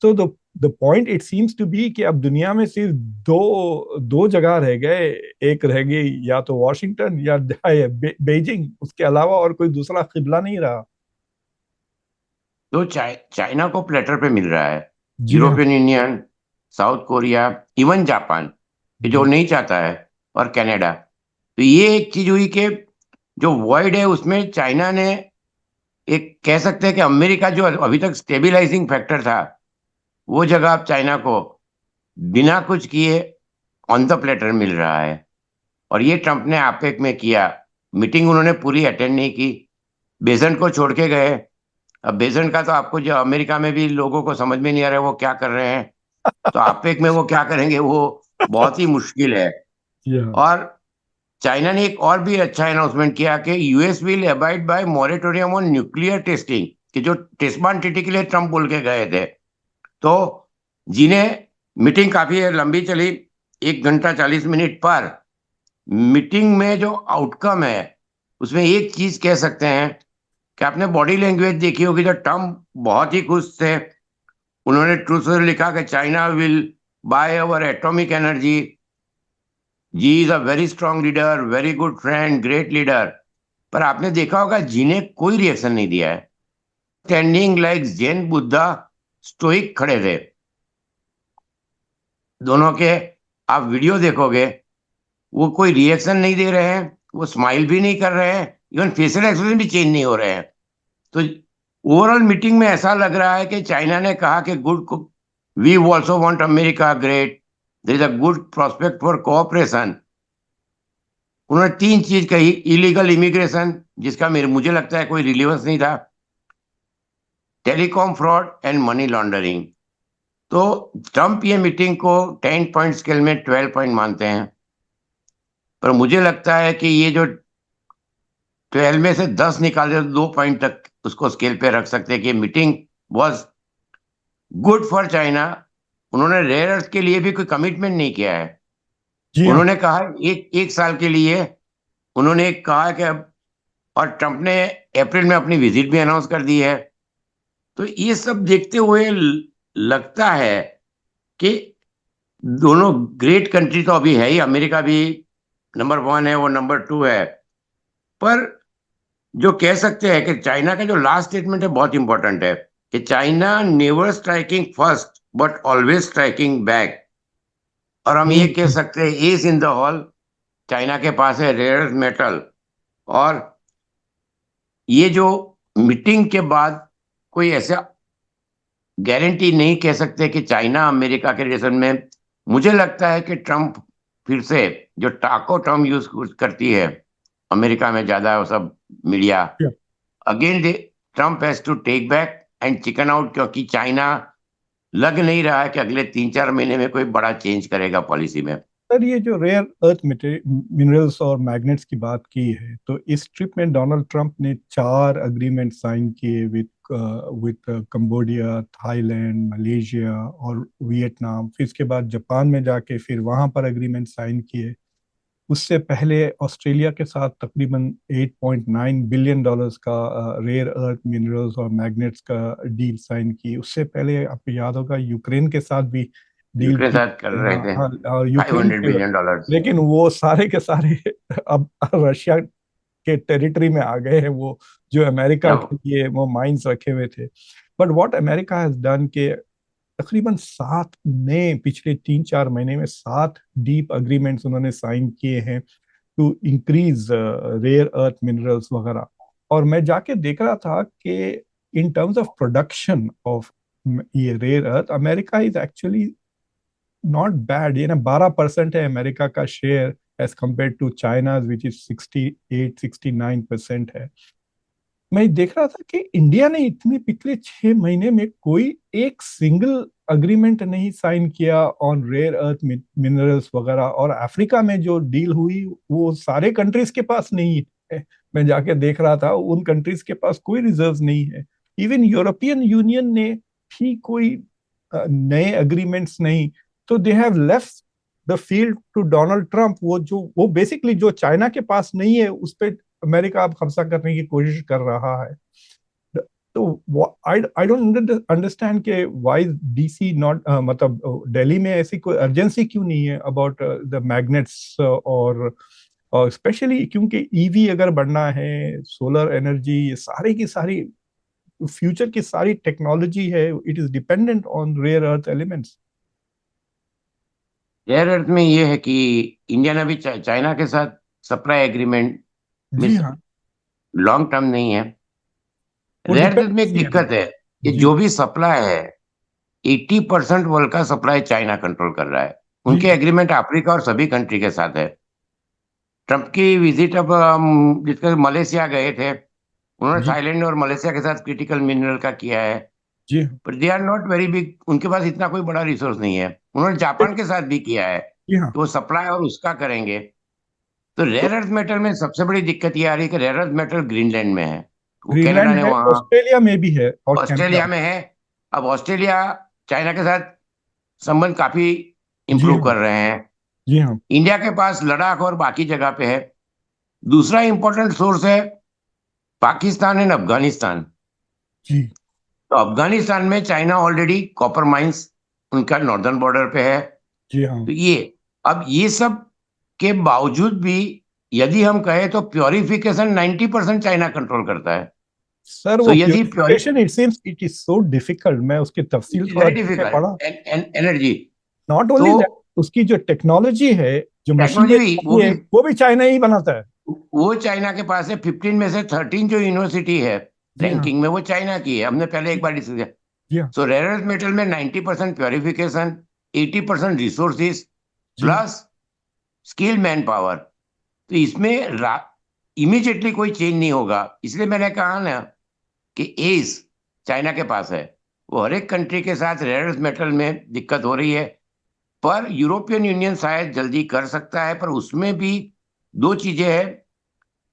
[SPEAKER 1] तो the point it seems to be कि अब दुनिया में सिर्फ दो दो जगह रह गए। एक रह गई या तो वॉशिंगटन या बेजिंग, उसके अलावा और कोई दूसरा किबला नहीं रहा।
[SPEAKER 2] तो चाइना को प्लेटर पे मिल रहा है,
[SPEAKER 1] जी हाँ।
[SPEAKER 2] European union, south Korea, even Japan, ये जो
[SPEAKER 1] जी
[SPEAKER 2] नहीं चाहता है, और कनाडा। तो ये एक चीज हुई कि जो वर्ल्ड है उसमें चाइना ने एक कह सकते हैं कि अमेरिका जो अभी तक स्टेबिलाइजिंग फैक्टर था, वो जगह अब चाइना को बिना कुछ किए ऑन द प्लेटर मिल रहा है। और ये ट्रम्प ने आपेक में किया। मीटिंग उन्होंने पूरी अटेंड नहीं की, बेजेंट को छोड़ के गए। अब बेजेंट का तो आपको, जो अमेरिका में भी लोगों को समझ में नहीं आ रहा है वो क्या कर रहे हैं, तो आपेक में वो क्या करेंगे, वो बहुत ही मुश्किल है।
[SPEAKER 1] या
[SPEAKER 2] और चाइना ने एक और भी अच्छा अनाउंसमेंट किया कि US will abide by moratorium on nuclear testing, कि जो टेस्ट ban ट्रीटी के लिए ट्रम्प बोल के गए थे। तो जिन्हें मीटिंग काफी लंबी चली, 1 घंटा 40 मिनट पर, मीटिंग में जो आउटकम है उसमें एक चीज कह सकते हैं कि आपने बॉडी लैंग्वेज देखी होगी, तो ट्रम्प बहुत ही खुश थे। उन्होंने ट्रूथ में लिखा कि China will buy our atomic energy, Xi is a very strong leader, very good friend, great leader. पर आपने देखा होगा जी ने कोई रिएक्शन नहीं दिया है। Standing like Jain Buddha, stoic खड़े थे दोनों के। आप वीडियो देखोगे, वो कोई रिएक्शन नहीं दे रहे हैं, वो स्माइल भी नहीं कर रहे हैं, इवन फेशियल एक्सप्रेशन भी चेंज नहीं हो रहे हैं। तो ओवरऑल मीटिंग में ऐसा लग रहा है कि चाइना ने कहा कि good, we also want America great, there is a good prospect for cooperation. उन्होंने 3 चीज कही: इलीगल इमिग्रेशन, जिसका मेरे मुझे लगता है कोई रिलेवेंस नहीं था, telecom fraud and money laundering. तो ट्रम्प ये मीटिंग को 10 पॉइंट स्केल में 12 पॉइंट मानते हैं, पर मुझे लगता है कि ये जो 12 में से 10 निकाले तो 2 पॉइंट तक उसको स्केल पे रख सकते हैं कि meeting was good for China. उन्होंने रेयर अर्थ के लिए भी कोई कमिटमेंट नहीं किया है।
[SPEAKER 1] जी हाँ।
[SPEAKER 2] उन्होंने कहा एक एक साल के लिए, उन्होंने कहा कि अब, और ट्रम्प ने अप्रैल में अपनी विजिट भी अनाउंस कर दी है। तो ये सब देखते हुए लगता है कि दोनों ग्रेट कंट्री तो अभी है ही, अमेरिका भी नंबर 1 है, वो नंबर 2 है। पर जो कह सकते हैं कि चाइना का जो लास्ट स्टेटमेंट है बहुत इंपॉर्टेंट है, कि China never striking first but always striking back. और हम ये कह
[SPEAKER 1] बिल्कुल।
[SPEAKER 2] सकते हैं S in the hall, China के पास है रेयर मेटल। और ये जो मीटिंग के बाद कोई ऐसा गारंटी नहीं कह सकते कि चाइना अमेरिका के रिलेशन में, मुझे लगता है कि ट्रम्प फिर से जो टाको टर्म यूज करती है अमेरिका में ज्यादा, वो सब media, again Trump has to take back and chicken out, क्योंकि चाइना लग नहीं रहा है कि अगले 3-4 महीने में कोई बड़ा चेंज करेगा पॉलिसी में।
[SPEAKER 1] सर, ये जो रेयर अर्थ मिनरल्स और मैग्नेट्स की बात की है, तो इस ट्रिप में डोनाल्ड ट्रंप ने 4 अग्रीमेंट साइन किए with with Cambodia, Thailand, Malaysia और वियतनाम। फिर इसके बाद जापान में जाके फिर वहां पर अग्रीमेंट साइन किए। उससे पहले ऑस्ट्रेलिया के साथ तकरीबन $8.9 बिलियन का रेयर अर्थ मिनरल्स और मैग्नेट्स का डील साइन की। उससे पहले आपको याद होगा यूक्रेन के साथ भी डील
[SPEAKER 2] यूक्रेन
[SPEAKER 1] की।
[SPEAKER 2] साथ कर रहे
[SPEAKER 1] हाँ
[SPEAKER 2] थे
[SPEAKER 1] हाँ, और
[SPEAKER 2] फाइव
[SPEAKER 1] यूक्रेन
[SPEAKER 2] हंड्रेड
[SPEAKER 1] के,
[SPEAKER 2] बिलियन डॉलर
[SPEAKER 1] लेकिन वो सारे के सारे अब रशिया के टेरिटरी में आ गए हैं वो, जो अमेरिका
[SPEAKER 2] क्या।
[SPEAKER 1] के लिए वो माइंस रखे हुए थे। But what America has done के तकरीबन 7 नए, पिछले 3-4 महीने में 7 डीप अग्रीमेंट्स उन्होंने साइन किए हैं to increase rare earth minerals वगैरह। और मैं जाके देख रहा था कि in terms of production of ये rare earth, America is actually not bad. ये ना 12% है अमेरिका का share, as compare to China which is 68-69% है। मैं देख रहा था कि इंडिया ने इतने पिछले 6 महीने में कोई एक सिंगल अग्रीमेंट नहीं साइन किया ऑन रेयर अर्थ मिनरल्स वगैरह। और अफ्रीका में जो डील हुई वो सारे कंट्रीज के पास नहीं है। मैं जाके देख रहा था उन कंट्रीज के पास कोई रिजर्व नहीं है। इवन यूरोपियन यूनियन ने भी कोई नए अग्रीमेंट्स नहीं। तो they have left the field to Donald Trump. वो बेसिकली जो चाइना के पास नहीं है उस पर अमेरिका अब कब्जा करने की कोशिश कर रहा है। तो आई डोंट अंडरस्टैंड के वाई डीसी नॉट, मतलब दिल्ली में ऐसी कोई अर्जेंसी क्यों नहीं है अबाउट द मैग्नेट्स। और स्पेशली क्योंकि ईवी अगर बढ़ना है, सोलर एनर्जी, ये सारी की सारी फ्यूचर की सारी टेक्नोलॉजी है, it is dependent on rare earth elements.
[SPEAKER 2] Rare earth में ये है कि इंडिया ने भी चाइना के साथ सप्लाई एग्रीमेंट
[SPEAKER 1] जी
[SPEAKER 2] मीन्स
[SPEAKER 1] हाँ।
[SPEAKER 2] लॉन्ग टर्म नहीं है,
[SPEAKER 1] वो
[SPEAKER 2] रेयर अर्थ में एक
[SPEAKER 1] डिपेंडेंसी है ना।
[SPEAKER 2] दिक्कत है कि
[SPEAKER 1] जी
[SPEAKER 2] जो भी सप्लाई है 80% वर्ल्ड का सप्लाई चाइना कंट्रोल कर रहा है।
[SPEAKER 1] जी
[SPEAKER 2] उनके एग्रीमेंट अफ्रीका और सभी कंट्री के साथ है। ट्रम्प की विजिट अब जिसके मलेशिया गए थे, उन्होंने
[SPEAKER 1] जी
[SPEAKER 2] थाईलैंड और मलेशिया के साथ क्रिटिकल मिनरल का किया है।
[SPEAKER 1] जी हाँ
[SPEAKER 2] पर they are not very big, उनके पास इतना कोई बड़ा रिसोर्स नहीं है। उन्होंने जापान के साथ भी किया है,
[SPEAKER 1] जी हाँ।
[SPEAKER 2] तो वो सप्लाई और उसका करेंगे। तो
[SPEAKER 1] तो
[SPEAKER 2] रेयर अर्थ मेटल में सबसे बड़ी दिक्कत ये आ रही है कि रेयर अर्थ मेटल ग्रीनलैंड में है, वो कनाडा
[SPEAKER 1] ग्रीनलैंड
[SPEAKER 2] ने
[SPEAKER 1] है,
[SPEAKER 2] वहाँ,
[SPEAKER 1] ऑस्ट्रेलिया में भी है और कनाडा
[SPEAKER 2] ऑस्ट्रेलिया
[SPEAKER 1] में।
[SPEAKER 2] में है। अब ऑस्ट्रेलिया चाइना के साथ संबंध काफी
[SPEAKER 1] जी
[SPEAKER 2] इंप्रूव
[SPEAKER 1] हाँ
[SPEAKER 2] कर रहे हैं।
[SPEAKER 1] जी हाँ
[SPEAKER 2] इंडिया के पास लद्दाख और बाकी जगह पे है। दूसरा इंपॉर्टेंट सोर्स है पाकिस्तान एंड अफगानिस्तान।
[SPEAKER 1] जी
[SPEAKER 2] तो अफगानिस्तान में चाइना ऑलरेडी कॉपर माइंस उनका नॉर्दर्न बॉर्डर पे है।
[SPEAKER 1] जी हाँ।
[SPEAKER 2] तो ये, अब ये सब के बावजूद भी यदि हम कहें तो प्योरिफिकेशन 90% चाइना कंट्रोल करता है।
[SPEAKER 1] सर
[SPEAKER 2] तो
[SPEAKER 1] वो
[SPEAKER 2] यदि puree
[SPEAKER 1] purification it seems it is so difficult, मैं उसकी तफसील
[SPEAKER 2] इट इज
[SPEAKER 1] थोड़ा
[SPEAKER 2] वेरी
[SPEAKER 1] डीप में पढ़ा।
[SPEAKER 2] Difficult energy.
[SPEAKER 1] नॉट
[SPEAKER 2] तो
[SPEAKER 1] ओनली दैट, उसकी जो टेक्नोलॉजी है, जो
[SPEAKER 2] टेक्नोलॉजी
[SPEAKER 1] मशीनें
[SPEAKER 2] भी वो
[SPEAKER 1] है,
[SPEAKER 2] भी
[SPEAKER 1] वो भी चाइना ही बनाता है।
[SPEAKER 2] वो चाइना के पास है। 15 में से 13 जो यूनिवर्सिटी है
[SPEAKER 1] जी हाँ
[SPEAKER 2] रैंकिंग में, वो चाइना की है। हमने पहले एक
[SPEAKER 1] जी
[SPEAKER 2] बार डिस्कस किया।
[SPEAKER 1] जी हाँ
[SPEAKER 2] सो रेयर अर्थ मेटल में 90% प्योरिफिकेशन, 80% रिसोर्सिस,
[SPEAKER 1] जी हाँ।
[SPEAKER 2] Plus skill man power. तो इसमें इमीडिएटली कोई चेंज नहीं होगा। इसलिए मैंने कहा ना कि एस चाइना के पास है। वो हर एक कंट्री के साथ रेयर अर्थ मेटल में दिक्कत हो रही है। पर यूरोपियन यूनियन शायद जल्दी कर सकता है, पर उसमें भी दो चीजें हैं,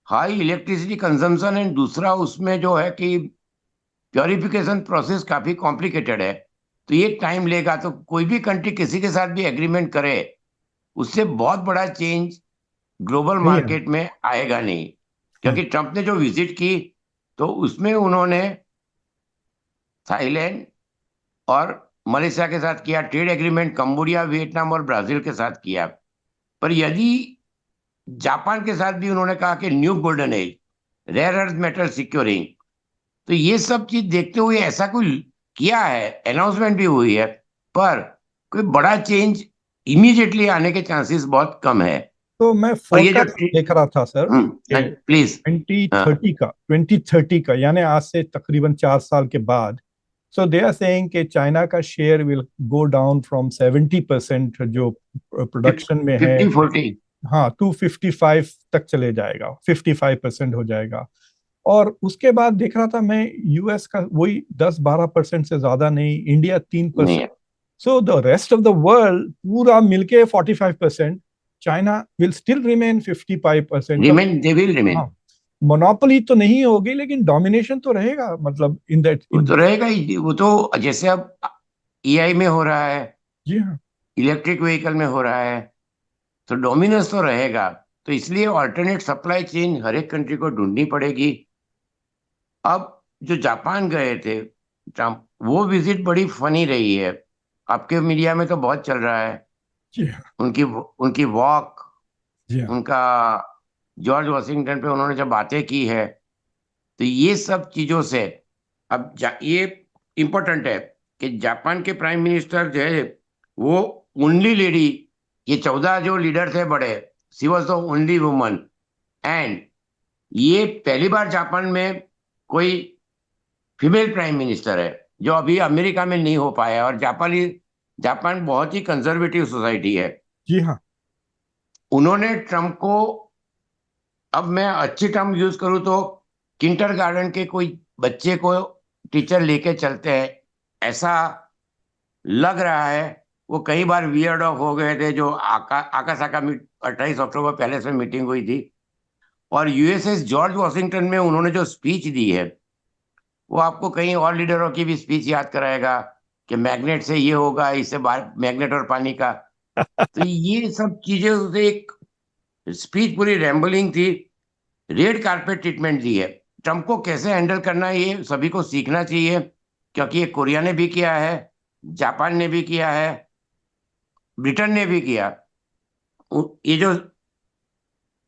[SPEAKER 2] हाई इलेक्ट्रिसिटी कंजम्पशन, एंड दूसरा उसमें जो है कि प्योरिफिकेशन प्रोसेस काफी कॉम्प्लिकेटेड है। तो ये टाइम लेगा। तो कोई भी कंट्री किसी के साथ भी एग्रीमेंट करे, उससे बहुत बड़ा चेंज ग्लोबल
[SPEAKER 1] नहीं है।
[SPEAKER 2] मार्केट में आएगा नहीं।
[SPEAKER 1] हाँ
[SPEAKER 2] क्योंकि ट्रंप ने जो विजिट की, तो उसमें उन्होंने थाईलैंड और मलेशिया के साथ किया ट्रेड एग्रीमेंट, कंबोडिया, वियतनाम और ब्राजील के साथ किया। पर यदि जापान के साथ भी उन्होंने कहा कि new golden age, rare earth metal securing, तो ये सब चीज देखते हुए ऐसा कोई किया है, अनाउंसमेंट भी हुई है, पर कोई बड़ा चेंज इमीडिएटली आने के चांसेस बहुत कम है।
[SPEAKER 1] तो मैं
[SPEAKER 2] और ये जो
[SPEAKER 1] फोरकास्ट देख रहा था सर कि
[SPEAKER 2] प्लीज।
[SPEAKER 1] ट्वेंटी
[SPEAKER 2] हाँ,
[SPEAKER 1] थर्टी का 2030 का, यानी आज से तकरीबन 4 साल के बाद, सो दे आर सेइंग कि चाइना का share will go down from 70% जो प्रोडक्शन में है,
[SPEAKER 2] 50-40।
[SPEAKER 1] हाँ, 255 तक चले जाएगा, 55% हो जाएगा। और उसके बाद देख रहा था मैं, यूएस का वही 10-12% से ज्यादा नहीं, इंडिया
[SPEAKER 2] नहीं
[SPEAKER 1] 3%।
[SPEAKER 2] है,
[SPEAKER 1] so the rest of the world पूरा मिलके 45%, चाइना विल स्टिल रिमेन 55% का।
[SPEAKER 2] Remain, they will remain.
[SPEAKER 1] हाँ, मोनोपोली तो नहीं होगी लेकिन डोमिनेशन तो रहेगा, मतलब इन दैट
[SPEAKER 2] वो
[SPEAKER 1] इन।
[SPEAKER 2] तो रहेगा ही। वो तो जैसे अब ईआई में हो रहा है,
[SPEAKER 1] जी हाँ
[SPEAKER 2] इलेक्ट्रिक व्हीकल में हो रहा है, तो डोमिनेंस तो रहेगा। तो इसलिए ऑल्टरनेट सप्लाई चेन हर एक कंट्री को ढूंढनी पड़ेगी। अब जो जापान गए थे ट्रम्प, वो विजिट बड़ी फनी रही है। आपके मीडिया में तो बहुत चल रहा है।
[SPEAKER 1] जी हाँ
[SPEAKER 2] उनकी उनकी वॉक,
[SPEAKER 1] जी हाँ
[SPEAKER 2] उनका जॉर्ज वॉशिंगटन पे उन्होंने जब बातें की है, तो ये सब चीजों से अब ये इम्पोर्टेंट है कि जापान के प्राइम मिनिस्टर जो है, वो ओनली लेडी, ये 14 जो लीडर थे बड़े, she was the only woman. And ये पहली बार जापान में कोई फीमेल प्राइम मिनिस्टर है, जो अभी अमेरिका में नहीं हो पाया। और जापान बहुत ही कंजर्वेटिव सोसाइटी है।
[SPEAKER 1] जी हाँ
[SPEAKER 2] उन्होंने ट्रम्प को, अब मैं अच्छी टर्म यूज करूँ तो, किंडरगार्टन के कोई बच्चे को टीचर लेके चलते हैं ऐसा लग रहा है। वो कई बार वियर्ड ऑफ हो गए थे। जो आकासाका 28 अक्टूबर पैलेस में मीटिंग हुई थी, और यूएसएस जॉर्ज वॉशिंगटन में उन्होंने जो स्पीच दी है, वो आपको कहीं और लीडरों की भी स्पीच याद कराएगा कि मैग्नेट से ये होगा, इससे बाहर मैग्नेट और पानी का। तो ये सब चीजें, उसे एक स्पीच पूरी रैम्बलिंग थी। रेड कारपेट ट्रीटमेंट दी है। ट्रम्प को कैसे हैंडल करना है ये सभी को सीखना चाहिए, क्योंकि ये कोरिया ने भी किया है, जापान ने भी किया है, ब्रिटेन ने भी किया। ये जो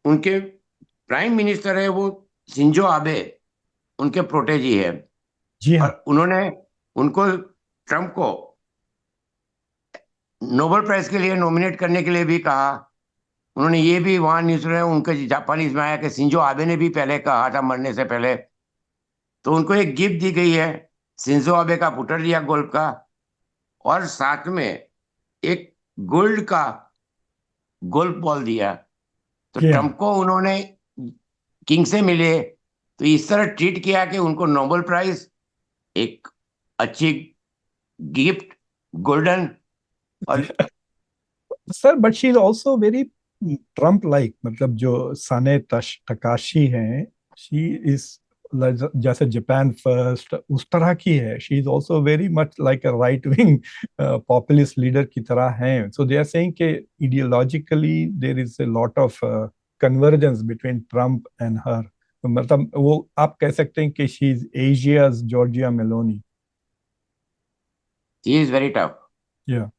[SPEAKER 2] उनके प्राइम मिनिस्टर है, वो शिंजो आबे उनके प्रोटेजी है।
[SPEAKER 1] जी हाँ।
[SPEAKER 2] और उन्होंने उनको, ट्रम्प को नोबेल प्राइज के लिए नॉमिनेट करने के लिए भी कहा। उन्होंने ये भी वहां न्यूज में उनके जापानीज में आया कि शिंजो आबे ने भी पहले कहा था मरने से पहले तो उनको एक गिफ्ट दी गई है, शिंजो आबे का पुटर दिया गोल्फ का, और साथ में एक गोल्ड का गोल्फ बॉल दिया। तो
[SPEAKER 1] जी हाँ।
[SPEAKER 2] ट्रम्प को उन्होंने किंग से मिले तो इस तरह ट्रीट किया कि उनको नोबेल प्राइज, एक अच्छी गिफ्ट, गोल्डन। और
[SPEAKER 1] sir but she is also very Trump like, मतलब जो साने तकाशी हैं, शी इज जैसे जापान फर्स्ट उस तरह की है। She is also very much like a right wing populist leader की तरह हैं। सो दे आर सेइंग कि ideologically there is a lot of convergence between Trump and her. मतलब वो आप कह सकते हैं कि she is Asia's Giorgia Meloni.
[SPEAKER 2] He is very tough
[SPEAKER 1] या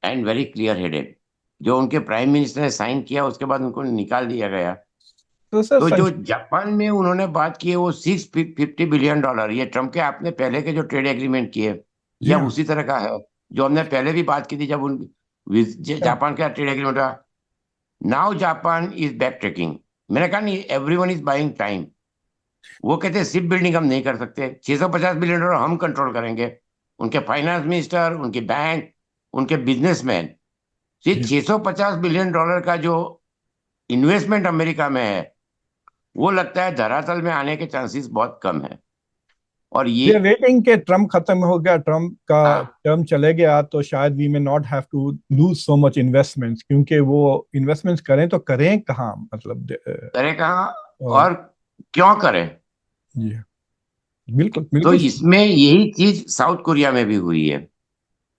[SPEAKER 2] एंड वेरी क्लियर हेडेड। जो उनके प्राइम मिनिस्टर ने साइन किया उसके बाद उनको निकाल दिया गया।
[SPEAKER 1] तो सर
[SPEAKER 2] तो जो
[SPEAKER 1] सच।
[SPEAKER 2] जापान में उन्होंने बात की है वो $650 बिलियन, ये ट्रम्प के आपने पहले के जो ट्रेड एग्रीमेंट किए
[SPEAKER 1] जी
[SPEAKER 2] या
[SPEAKER 1] हाँ।
[SPEAKER 2] उसी तरह का है जो हमने पहले भी बात की थी जब उन जापान का ट्रेड एग्रीमेंट था। Now Japan is back trekking. मैंने कहा नहीं, एवरीवन इज बाइंग टाइम। वो कहते हैं शिप बिल्डिंग हम नहीं कर सकते, $650 बिलियन हम कंट्रोल करेंगे। उनके फाइनेंस मिनिस्टर, उनके बैंक, उनके बिजनेसमैन, ये
[SPEAKER 1] जी
[SPEAKER 2] $650 बिलियन का जो इन्वेस्टमेंट अमेरिका में है वो लगता है धरातल में आने के चांसेस बहुत कम है। और ये
[SPEAKER 1] वी आर वेटिंग के ट्रम्प खत्म हो गया, ट्रम्प का
[SPEAKER 2] हाँ,
[SPEAKER 1] टर्म चले गया तो शायद we may not have to lose so much investments, क्योंकि वो इन्वेस्टमेंट्स करें तो करें कहाँ, मतलब
[SPEAKER 2] करे कहाँ
[SPEAKER 1] और
[SPEAKER 2] और क्यों करें।
[SPEAKER 1] जी बिल्कुल
[SPEAKER 2] तो
[SPEAKER 1] बिल्कुल।
[SPEAKER 2] इसमें यही चीज साउथ कोरिया में भी हुई है।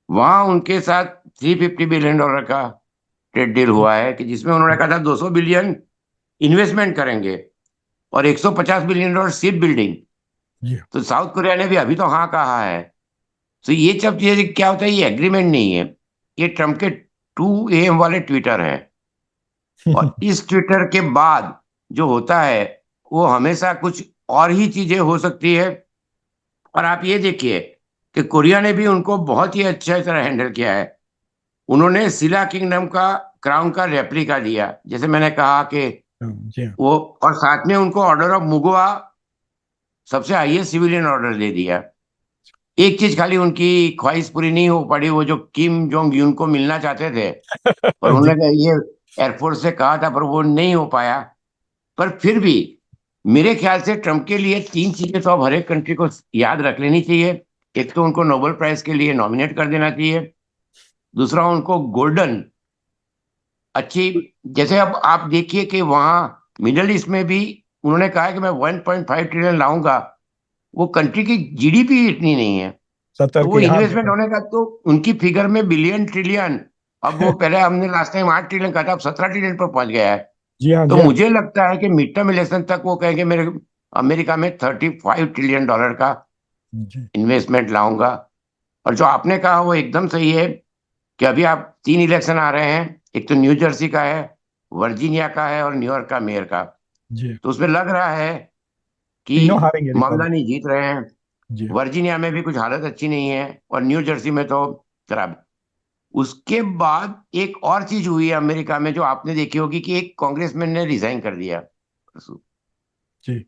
[SPEAKER 2] वहां उनके साथ $350 बिलियन का ट्रेड डील हुआ है कि जिसमें उन्होंने कहा था 200 बिलियन इन्वेस्टमेंट करेंगे और $150 बिलियन शिप बिल्डिंग।
[SPEAKER 1] जी
[SPEAKER 2] तो साउथ कोरिया ने भी अभी तो हाँ कहा है। तो ये सब चीजें क्या होता है, ये एग्रीमेंट नहीं है, ये ट्रम्प के 2 AM वाले ट्विटर है। और इस ट्विटर के बाद जो होता है वो हमेशा कुछ और ही चीजें हो सकती है। और आप ये देखिए कि कोरिया ने भी उनको बहुत ही अच्छे तरह हैंडल किया है। उन्होंने सिला किंगडम का क्राउन का रेप्लिका दिया, जैसे मैंने कहा कि
[SPEAKER 1] जी हाँ।
[SPEAKER 2] वो, और साथ में उनको ऑर्डर ऑफ मुगवा, सबसे हाईएस्ट सिविलियन ऑर्डर दे दिया। एक चीज खाली उनकी ख्वाहिश पूरी नहीं हो पाई, वो जो किम जोंग यून को मिलना चाहते थे और
[SPEAKER 1] जी
[SPEAKER 2] उन्होंने ये एयरफोर्स से कहा था पर वो नहीं हो पाया। पर फिर भी मेरे ख्याल से ट्रम्प के लिए 3 चीजें तो अब हर एक कंट्री को याद रख लेनी चाहिए। एक तो उनको नोबेल प्राइज के लिए नॉमिनेट कर देना चाहिए। दूसरा, उनको गोल्डन अच्छी, जैसे अब आप देखिए कि वहाँ मिडल ईस्ट में भी उन्होंने कहा है कि मैं 1.5 ट्रिलियन लाऊंगा। वो कंट्री की जीडीपी इतनी नहीं है।
[SPEAKER 1] सत्तर
[SPEAKER 2] तो वो
[SPEAKER 1] के, हाँ
[SPEAKER 2] इन्वेस्टमेंट
[SPEAKER 1] देखो।
[SPEAKER 2] होने का तो उनकी फिगर में बिलियन ट्रिलियन। अब वो पहले हमने लास्ट टाइम 8 ट्रिलियन कहा था, अब 17 ट्रिलियन पर पहुंच गया है।
[SPEAKER 1] जी हाँ
[SPEAKER 2] तो
[SPEAKER 1] जी हाँ।
[SPEAKER 2] मुझे लगता है कि मिड टर्म इलेक्शन तक वो कहेंगे मेरे अमेरिका में $35 ट्रिलियन का
[SPEAKER 1] जी
[SPEAKER 2] इन्वेस्टमेंट लाऊंगा। और जो आपने कहा वो एकदम सही है कि अभी आप 3 इलेक्शन आ रहे हैं, एक तो न्यू जर्सी का है, वर्जीनिया का है और न्यूयॉर्क का मेयर का।
[SPEAKER 1] जी।
[SPEAKER 2] तो उसमें लग रहा है कि
[SPEAKER 1] तीनों हारेंगे
[SPEAKER 2] मामला
[SPEAKER 1] रिपब्लिक।
[SPEAKER 2] नहीं जीत रहे हैं।
[SPEAKER 1] जी
[SPEAKER 2] वर्जीनिया में भी कुछ हालत अच्छी नहीं है और न्यू जर्सी में तो खराब। उसके बाद एक और चीज हुई है अमेरिका में जो आपने देखी होगी कि एक कांग्रेसमैन ने रिजाइन कर दिया
[SPEAKER 1] जी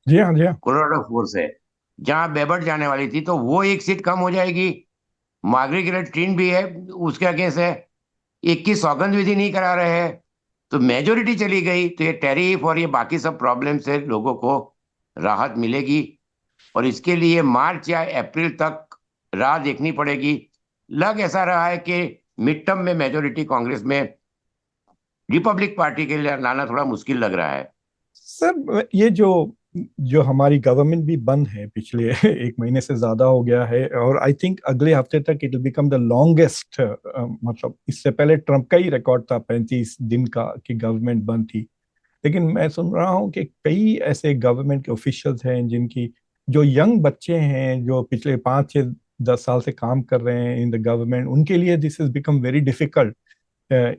[SPEAKER 1] जी हाँ जी हाँ।
[SPEAKER 2] कोलोराडो फोर से, जहां बेबट जाने वाली थी, तो वो एक सीट कम हो जाएगी। मार्गरेट ट्रीन भी है उसके अगेंस्ट है, 21 सौगंध विधि नहीं करा रहे हैं। तो मेजोरिटी चली गई तो ये टैरिफ और ये बाकी सब प्रॉब्लम से लोगों को राहत मिलेगी। और इसके लिए मार्च या अप्रैल तक राह देखनी पड़ेगी। लग ऐसा रहा है कि मिड टर्म में मेजोरिटी कांग्रेस में रिपब्लिक पार्टी के लिए लाना थोड़ा मुश्किल लग रहा है।
[SPEAKER 1] सर ये जो जो हमारी गवर्नमेंट भी बंद है पिछले एक महीने से ज्यादा हो गया है, और आई थिंक अगले हफ्ते तक it will become the longest, मतलब इससे पहले ट्रम्प का ही रिकॉर्ड था 35 दिन का कि गवर्नमेंट बंद थी। लेकिन मैं सुन रहा हूँ कि कई ऐसे गवर्नमेंट के ऑफिशियल्स हैं जिनकी, जो यंग बच्चे हैं जो पिछले 5 से 10 साल से काम कर रहे हैं इन द गवर्नमेंट, उनके लिए this is become very difficult.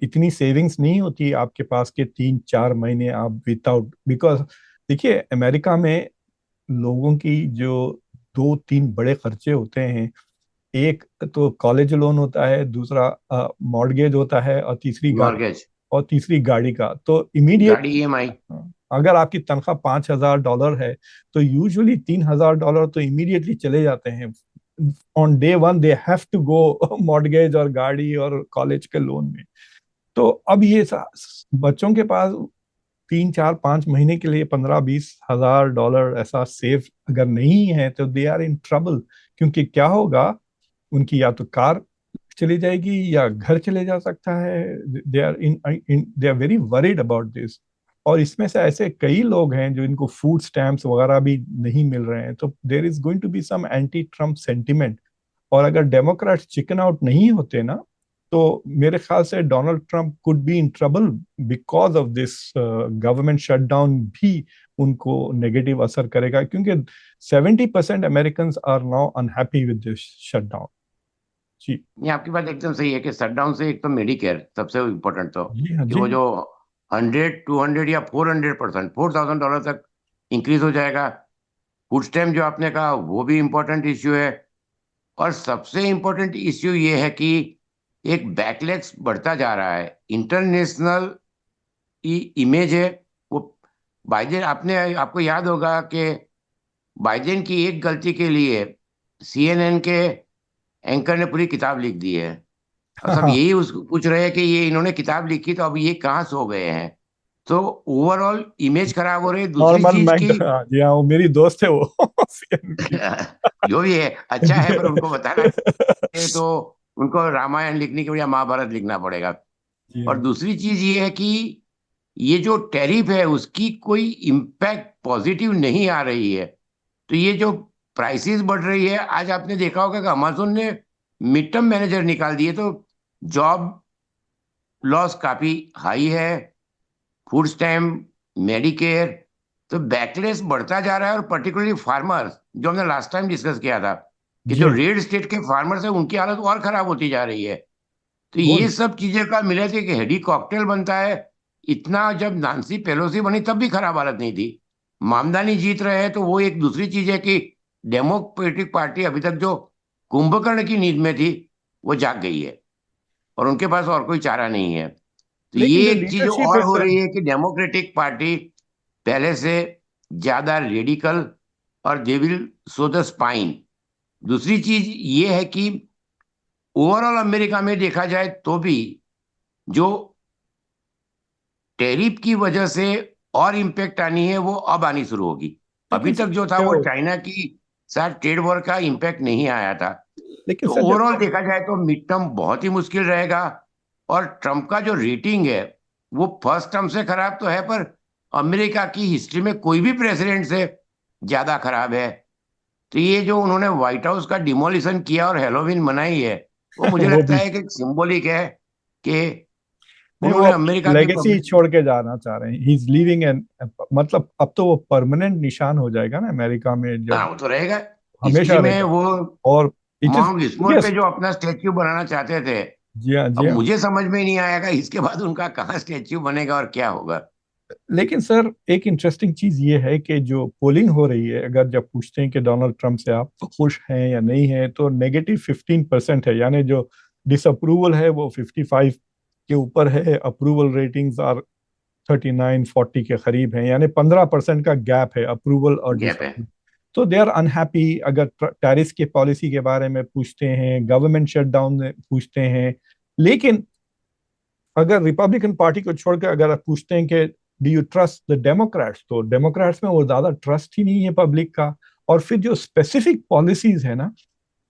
[SPEAKER 1] इतनी सेविंग्स नहीं होती आपके पास के 3-4 महीने आप विदाउट, बिकॉज देखिए अमेरिका में लोगों की जो 2-3 बड़े खर्चे होते हैं। एक तो कॉलेज लोन होता है, दूसरा मॉर्गेज होता है, और तीसरी गाड़ी,
[SPEAKER 2] मॉर्गेज,
[SPEAKER 1] और तीसरी गाड़ी का तो इमीडिएट।
[SPEAKER 2] गाड़ी ईएमआई।
[SPEAKER 1] अगर आपकी तनख्वाह $5,000 है तो यूजुअली $3,000 तो इमीडिएटली चले जाते हैं। On day one they have to go mortgage और गाड़ी और कॉलेज के लोन में। तो अब ये बच्चों के पास 3 4 5 महीने के लिए $15 20 हजार ऐसा सेफ अगर नहीं है तो दे आर इन ट्रबल। क्योंकि क्या होगा, उनकी या तो कार चली जाएगी या घर चले जा सकता है। They are very worried about this. और इसमें से ऐसे कई लोग हैं जो इनको फूड स्टैम्प्स वगैरह भी नहीं मिल रहे हैं, तो there is going to be some anti Trump sentiment. और अगर डेमोक्रेट्स चिकन आउट नहीं होते ना, तो मेरे ख्याल से Donald Trump could be in trouble because of this government shutdown भी उनको नेगेटिव असर करेगा, क्योंकि 70% American are now unhappy with this shutdown. जी।
[SPEAKER 2] ये आपकी बात एकदम सही है कि शटडाउन से एक तो मेडिकेयर सबसे इम्पोर्टेंट, तो
[SPEAKER 1] जी हाँ
[SPEAKER 2] कि
[SPEAKER 1] जी
[SPEAKER 2] वो
[SPEAKER 1] हाँ।
[SPEAKER 2] जो 100 200 या 400% $4,000 तक इंक्रीज हो जाएगा। फूड स्टैम्प जो आपने कहा वो भी इम्पोर्टेंट इश्यू है। और सबसे इम्पोर्टेंट इश्यू ये है कि एक बैकलैश बढ़ता जा रहा है, इंटरनेशनल इमेज है वो। बाइडेन, आपको याद होगा कि बाइडेन की एक गलती के लिए CNN के एंकर ने पूरी किताब लिख दी है। और
[SPEAKER 1] हाँ
[SPEAKER 2] सब
[SPEAKER 1] हाँ।
[SPEAKER 2] यही उसको पूछ रहे हैं कि ये इन्होंने किताब लिखी तो अब ये कहाँ सो गए हैं। तो ओवरऑल इमेज खराब हो रही है। दूसरी
[SPEAKER 1] नॉर्मन
[SPEAKER 2] चीज
[SPEAKER 1] मैक,
[SPEAKER 2] की
[SPEAKER 1] हाँ जी हाँ, वो मेरी दोस्त है वो सीएन की।
[SPEAKER 2] जो भी है अच्छा
[SPEAKER 1] जी
[SPEAKER 2] है, पर उनको बताना चाहिए तो उनको रामायण लिखने के बजाय महाभारत लिखना पड़ेगा।
[SPEAKER 1] जी
[SPEAKER 2] और
[SPEAKER 1] हाँ।
[SPEAKER 2] दूसरी चीज ये है कि ये जो टैरिफ है उसकी कोई इम्पैक्ट पॉजिटिव नहीं आ रही है। तो ये जो प्राइसेस बढ़ रही है, आज आपने देखा होगा कि अमेजोन ने मिड टर्म मैनेजर निकाल दिए, तो जॉब लॉस काफी हाई है। फूड स्टैम्प, मेडिकेयर, तो बैकलेस बढ़ता जा रहा है। और पर्टिकुलरली फार्मर्स, जो हमने लास्ट टाइम डिस्कस किया था, कि
[SPEAKER 1] जी
[SPEAKER 2] जो
[SPEAKER 1] हाँ।
[SPEAKER 2] रेड स्टेट के फार्मर्स है उनकी हालत और खराब होती जा रही है। तो
[SPEAKER 1] वो
[SPEAKER 2] ये सब चीजें का मिले थे कि हेडी कॉकटेल बनता है। इतना जब नांसी पेलोसी बनी तब भी खराब हालत नहीं थी। मामदानी जीत रहे हैं तो वो एक दूसरी चीज है कि डेमोक्रेटिक पार्टी अभी तक जो कुंभकर्ण की नींद में थी वो जाग गई है, और उनके पास और कोई चारा नहीं है। तो
[SPEAKER 1] लेकिन
[SPEAKER 2] ये
[SPEAKER 1] जो
[SPEAKER 2] एक चीज
[SPEAKER 1] लीडरशिप
[SPEAKER 2] और
[SPEAKER 1] है
[SPEAKER 2] हो
[SPEAKER 1] सर।
[SPEAKER 2] रही है कि डेमोक्रेटिक पार्टी पहले से ज्यादा रेडिकल, और they will so the spine. दूसरी चीज ये है कि ओवरऑल अमेरिका में देखा जाए तो भी जो टैरिफ की वजह से और इम्पेक्ट आनी है वो अब आनी शुरू होगी। अभी
[SPEAKER 1] लेकिन
[SPEAKER 2] तक
[SPEAKER 1] सर
[SPEAKER 2] जो था
[SPEAKER 1] जो
[SPEAKER 2] वो चाइना की साथ ट्रेड वॉर का इम्पैक्ट नहीं आया था।
[SPEAKER 1] लेकिन
[SPEAKER 2] तो
[SPEAKER 1] सर जो
[SPEAKER 2] ओवरऑल देखा जाए तो मिड टर्म बहुत ही मुश्किल रहेगा। और ट्रम्प का जो रेटिंग है वो फर्स्ट टर्म से खराब तो है, पर अमेरिका की हिस्ट्री में कोई भी प्रेसिडेंट से ज्यादा खराब है। तो ये जो उन्होंने व्हाइट हाउस का डिमोलिशन किया और हेलोविन मनाई है, वो मुझे
[SPEAKER 1] वो
[SPEAKER 2] लगता
[SPEAKER 1] भी
[SPEAKER 2] है कि सिंबॉलिक है कि
[SPEAKER 1] नहीं, वो
[SPEAKER 2] उन्होंने
[SPEAKER 1] अपनी
[SPEAKER 2] अमेरिका की
[SPEAKER 1] लेगेसी
[SPEAKER 2] पब्लिक।
[SPEAKER 1] छोड़ के जाना चाह रहे हैं। ही इज लीविंग एन, मतलब अब तो वो परमानेंट निशान हो जाएगा ना अमेरिका में,
[SPEAKER 2] हाँ,
[SPEAKER 1] जब
[SPEAKER 2] वो तो रहेगा।
[SPEAKER 1] हमेशा
[SPEAKER 2] हिस्ट्री में
[SPEAKER 1] रहेगा।
[SPEAKER 2] वो
[SPEAKER 1] और इट इज
[SPEAKER 2] माउंट रुशमोर पे जो
[SPEAKER 1] बिगेस्ट।
[SPEAKER 2] अपना स्टेच्यू बनाना चाहते थे,
[SPEAKER 1] जी हाँ जी
[SPEAKER 2] अब
[SPEAKER 1] हाँ।
[SPEAKER 2] मुझे समझ में नहीं आएगा इसके बाद उनका कहाँ स्टेच्यू बनेगा और क्या होगा।
[SPEAKER 1] लेकिन सर एक इंटरेस्टिंग चीज ये है कि जो पोलिंग हो रही है, अगर जब पूछते हैं कि डोनाल्ड ट्रंप से आप खुश हैं या नहीं हैं, तो -15% है। यानी जो डिसअप्रूवल है वो 55 के ऊपर है। अप्रूवल रेटिंग्स आर 39 40 के करीब हैं। यानी 15% का गैप है अप्रूवल और
[SPEAKER 2] गैप है।
[SPEAKER 1] डिसअप्रूवल। तो दे आर अनहैप्पी। अगर टैरिफ के पॉलिसी के बारे में पूछते हैं, गवर्नमेंट शटडाउन में पूछते हैं। लेकिन अगर रिपब्लिकन पार्टी को छोड़कर अगर आप पूछते हैं कि do you trust the Democrats, तो डेमोक्रेट्स में वो ज्यादा ट्रस्ट ही नहीं है पब्लिक का। और फिर जो स्पेसिफिक पॉलिसीज है ना,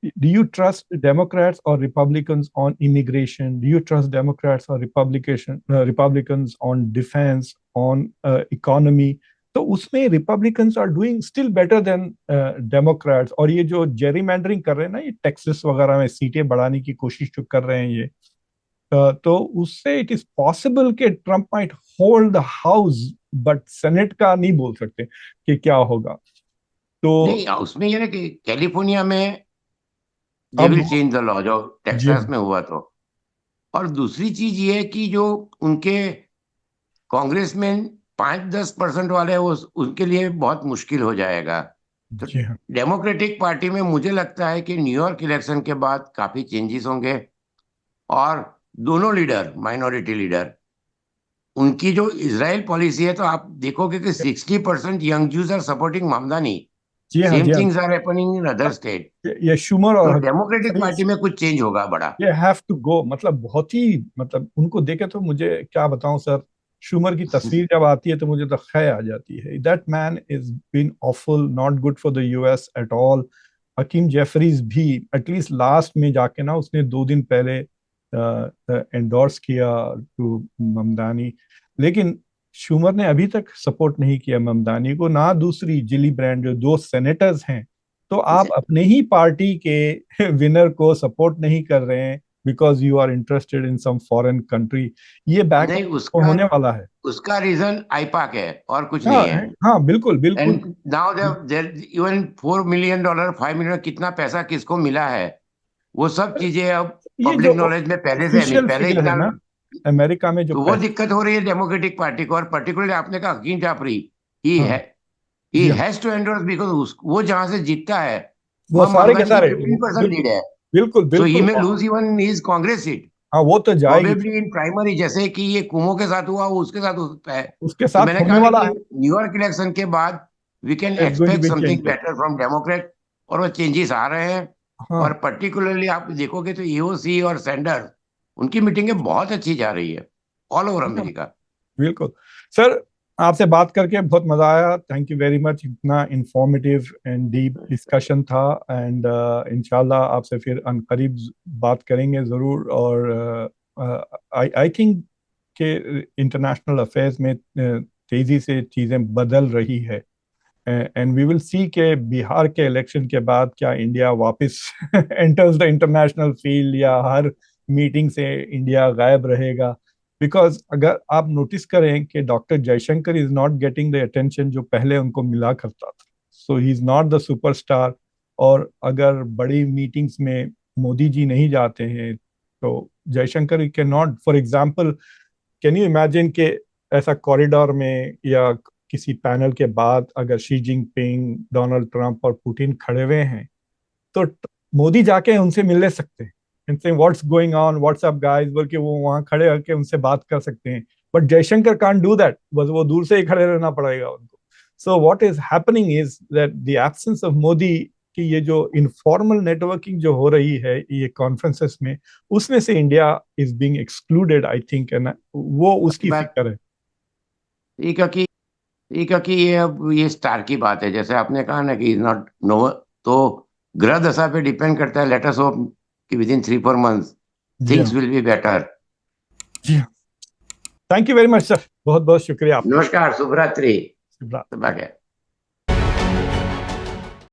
[SPEAKER 1] डू यू ट्रस्ट डेमोक्रेट्स और Republicans on immigration, do you trust Democrats और Republicans on defence, on economy, तो उसमें Republicans are doing still better than Democrats. और ये जो जेरीमैंडरिंग कर रहे हैं ना, ये टेक्सास वगैरह में सीटें बढ़ाने की कोशिश जो कर रहे हैं ये, तो उससे इट इज पॉसिबल कि Trump might hold the house, but senate का नहीं बोल सकते कि क्या होगा। तो
[SPEAKER 2] नहीं, उसमें ये ना कि कैलिफोर्निया में दे
[SPEAKER 1] अब
[SPEAKER 2] विल चेंज द लॉ, जो
[SPEAKER 1] जी
[SPEAKER 2] टेक्सास
[SPEAKER 1] हाँ।
[SPEAKER 2] में हुआ तो। और दूसरी चीज ये है कि जो उनके कांग्रेसमैन 5-10% वाले हैं, वो उनके लिए बहुत मुश्किल हो जाएगा। तो
[SPEAKER 1] जी हाँ।
[SPEAKER 2] डेमोक्रेटिक पार्टी में मुझे लगता है कि न्यूयॉर्क इलेक्शन के बाद काफी चेंजेस होंगे। और दोनों लीडर, माइनॉरिटी लीडर, उनकी जो इजराइल पॉलिसी है, तो आप देखोगे कि 60% young Jews are supporting Mamdani.
[SPEAKER 1] जी हाँ,
[SPEAKER 2] सेम
[SPEAKER 1] जी हाँ।
[SPEAKER 2] Things are happening in other state.
[SPEAKER 1] ये शुमर
[SPEAKER 2] तो
[SPEAKER 1] और
[SPEAKER 2] डेमोक्रेटिक
[SPEAKER 1] हरीश,
[SPEAKER 2] पार्टी में कुछ चेंज होगा बड़ा।
[SPEAKER 1] ये हैव टू गो, मतलब बहुत ही, मतलब उनको देखे तो मुझे क्या बताऊं सर, शुमर की तस्वीर जब आती है तो मुझे तो खै आ जाती है। That man is been awful, not good for the US at all. Hakeem Jeffries भी एटलीस्ट लास्ट में जाके ना, उसने 2 दिन पहले एंडोर्स किया टू ममदानी, लेकिन शुमर ने अभी तक सपोर्ट नहीं किया ममदानी को, ना दूसरी जिली ब्रांड जो 2 सेनेटर्स हैं। तो आप अपने ही पार्टी के विनर को सपोर्ट नहीं कर रहे हैं because you are interested in some foreign country. ये
[SPEAKER 2] नहीं,
[SPEAKER 1] बैकआउट
[SPEAKER 2] उसका
[SPEAKER 1] होने वाला है।
[SPEAKER 2] उसका रीजन आईपाक है और कुछ
[SPEAKER 1] हाँ
[SPEAKER 2] नहीं है।
[SPEAKER 1] हाँ, बिल्कुल बिल्कुल।
[SPEAKER 2] And now there even $4 million, $5 million, कितना पैसा किसको मिला है, वो सब चीजें अब
[SPEAKER 1] ये जो
[SPEAKER 2] पब्लिक नॉलेज में पहले से है। नहीं,
[SPEAKER 1] ऑफिशियल
[SPEAKER 2] पहले
[SPEAKER 1] फिगर है
[SPEAKER 2] इतना।
[SPEAKER 1] ना, अमेरिका में जो
[SPEAKER 2] तो वो
[SPEAKER 1] पैसे।
[SPEAKER 2] दिक्कत हो रही है डेमोक्रेटिक पार्टी को, और पर्टिकुलरली आपने कहा हकीम जाफरी, ही
[SPEAKER 1] हाँ
[SPEAKER 2] है, ही
[SPEAKER 1] जी हाँ,
[SPEAKER 2] हैज टू एंडोर्स, बिकॉज वो जहां से जीतता है
[SPEAKER 1] वो
[SPEAKER 2] वह
[SPEAKER 1] सारे के
[SPEAKER 2] ममदानी की
[SPEAKER 1] सारे
[SPEAKER 2] 15%
[SPEAKER 1] बिल्कुल
[SPEAKER 2] लीड है।
[SPEAKER 1] बिल्कुल
[SPEAKER 2] सो ही
[SPEAKER 1] बिल्कुल।
[SPEAKER 2] में lose even his Congress seat,
[SPEAKER 1] हाँ वो तो जाएगी,
[SPEAKER 2] प्रोबेबली इन प्राइमरी, जैसे कि ये कुमो के साथ हुआ, वो उसके साथ हो सकता है।
[SPEAKER 1] उसके
[SPEAKER 2] तो
[SPEAKER 1] साथ
[SPEAKER 2] मैंने
[SPEAKER 1] होने
[SPEAKER 2] कहा
[SPEAKER 1] वाला
[SPEAKER 2] कि
[SPEAKER 1] है।
[SPEAKER 2] न्यूयॉर्क इलेक्शन के बाद we can
[SPEAKER 1] it's going to
[SPEAKER 2] expect
[SPEAKER 1] be
[SPEAKER 2] something
[SPEAKER 1] changes.
[SPEAKER 2] Better from Democrat, और वो चेंजेस आ रहे हैं। और
[SPEAKER 1] हाँ
[SPEAKER 2] पर्टिकुलरली आप देखोगे तो ईओसी और सैंडर्स, उनकी मीटिंगें बहुत अच्छी जा रही है ऑल ओवर
[SPEAKER 1] हाँ,
[SPEAKER 2] अमेरिका।
[SPEAKER 1] बिल्कुल सर। आपसे बात करके बहुत मजा आया, थैंक यू वेरी मच। इतना इंफॉर्मेटिव एंड डीप डिस्कशन था, एंड इंशाल्लाह आपसे फिर अनकरीब बात करेंगे जरूर। और आई आई थिंक कि इंटरनेशनल अफेयर्स में तेजी से चीजें बदल रही है, एंड वी विल सी के बिहार के इलेक्शन के बाद क्या इंडिया वापस एंटर्स द इंटरनेशनल फील्ड, या हर मीटिंग से इंडिया गायब रहेगा। बिकॉज अगर आप नोटिस करें कि doctor Jaishankar is not getting the attention जो पहले उनको मिला करता था, so he is not the superstar. और अगर बड़ी मीटिंग्स में मोदी जी नहीं जाते हैं तो Jaishankar can not, for example, can you imagine कि ऐसा कॉरिडोर में या किसी पैनल के बाद अगर शी जिनपिंग, डोनाल्ड ट्रंप और पुतिन खड़े हुए हैं, तो मोदी जाके उनसे मिल ले सकते हैं, इनसे what's going on, WhatsApp guys बोल के वो वहां खड़े होकर उनसे बात कर सकते हैं। But Jaishankar can't do that, बस वो दूर से ही खड़े रहना पड़ेगा उनको। So what is happening is that the absence of Modi की ये जो इनफॉर्मल नेटवर्किंग जो हो रही है ये कॉन्फ्रेंसेस में, उसमें से India is being excluded I think, and वो
[SPEAKER 2] वही
[SPEAKER 1] उसकी
[SPEAKER 2] बात,
[SPEAKER 1] फिक्र है।
[SPEAKER 2] ठीक है कि ये अब ये स्टार की बात है, जैसे आपने कहा ना कि नॉट नो, तो ग्रह दशा पे डिपेंड करता है। लेट अस होप कि विद इन 3-4 मंथ्स
[SPEAKER 1] जी
[SPEAKER 2] थिंग्स
[SPEAKER 1] हाँ,
[SPEAKER 2] विल बी बेटर।
[SPEAKER 1] जी हाँ। Thank you very much sir, बहुत बहुत शुक्रिया आपका।
[SPEAKER 2] नमस्कार, शुभ रात्रि।
[SPEAKER 1] शुभ रात्रि।
[SPEAKER 2] सुबह के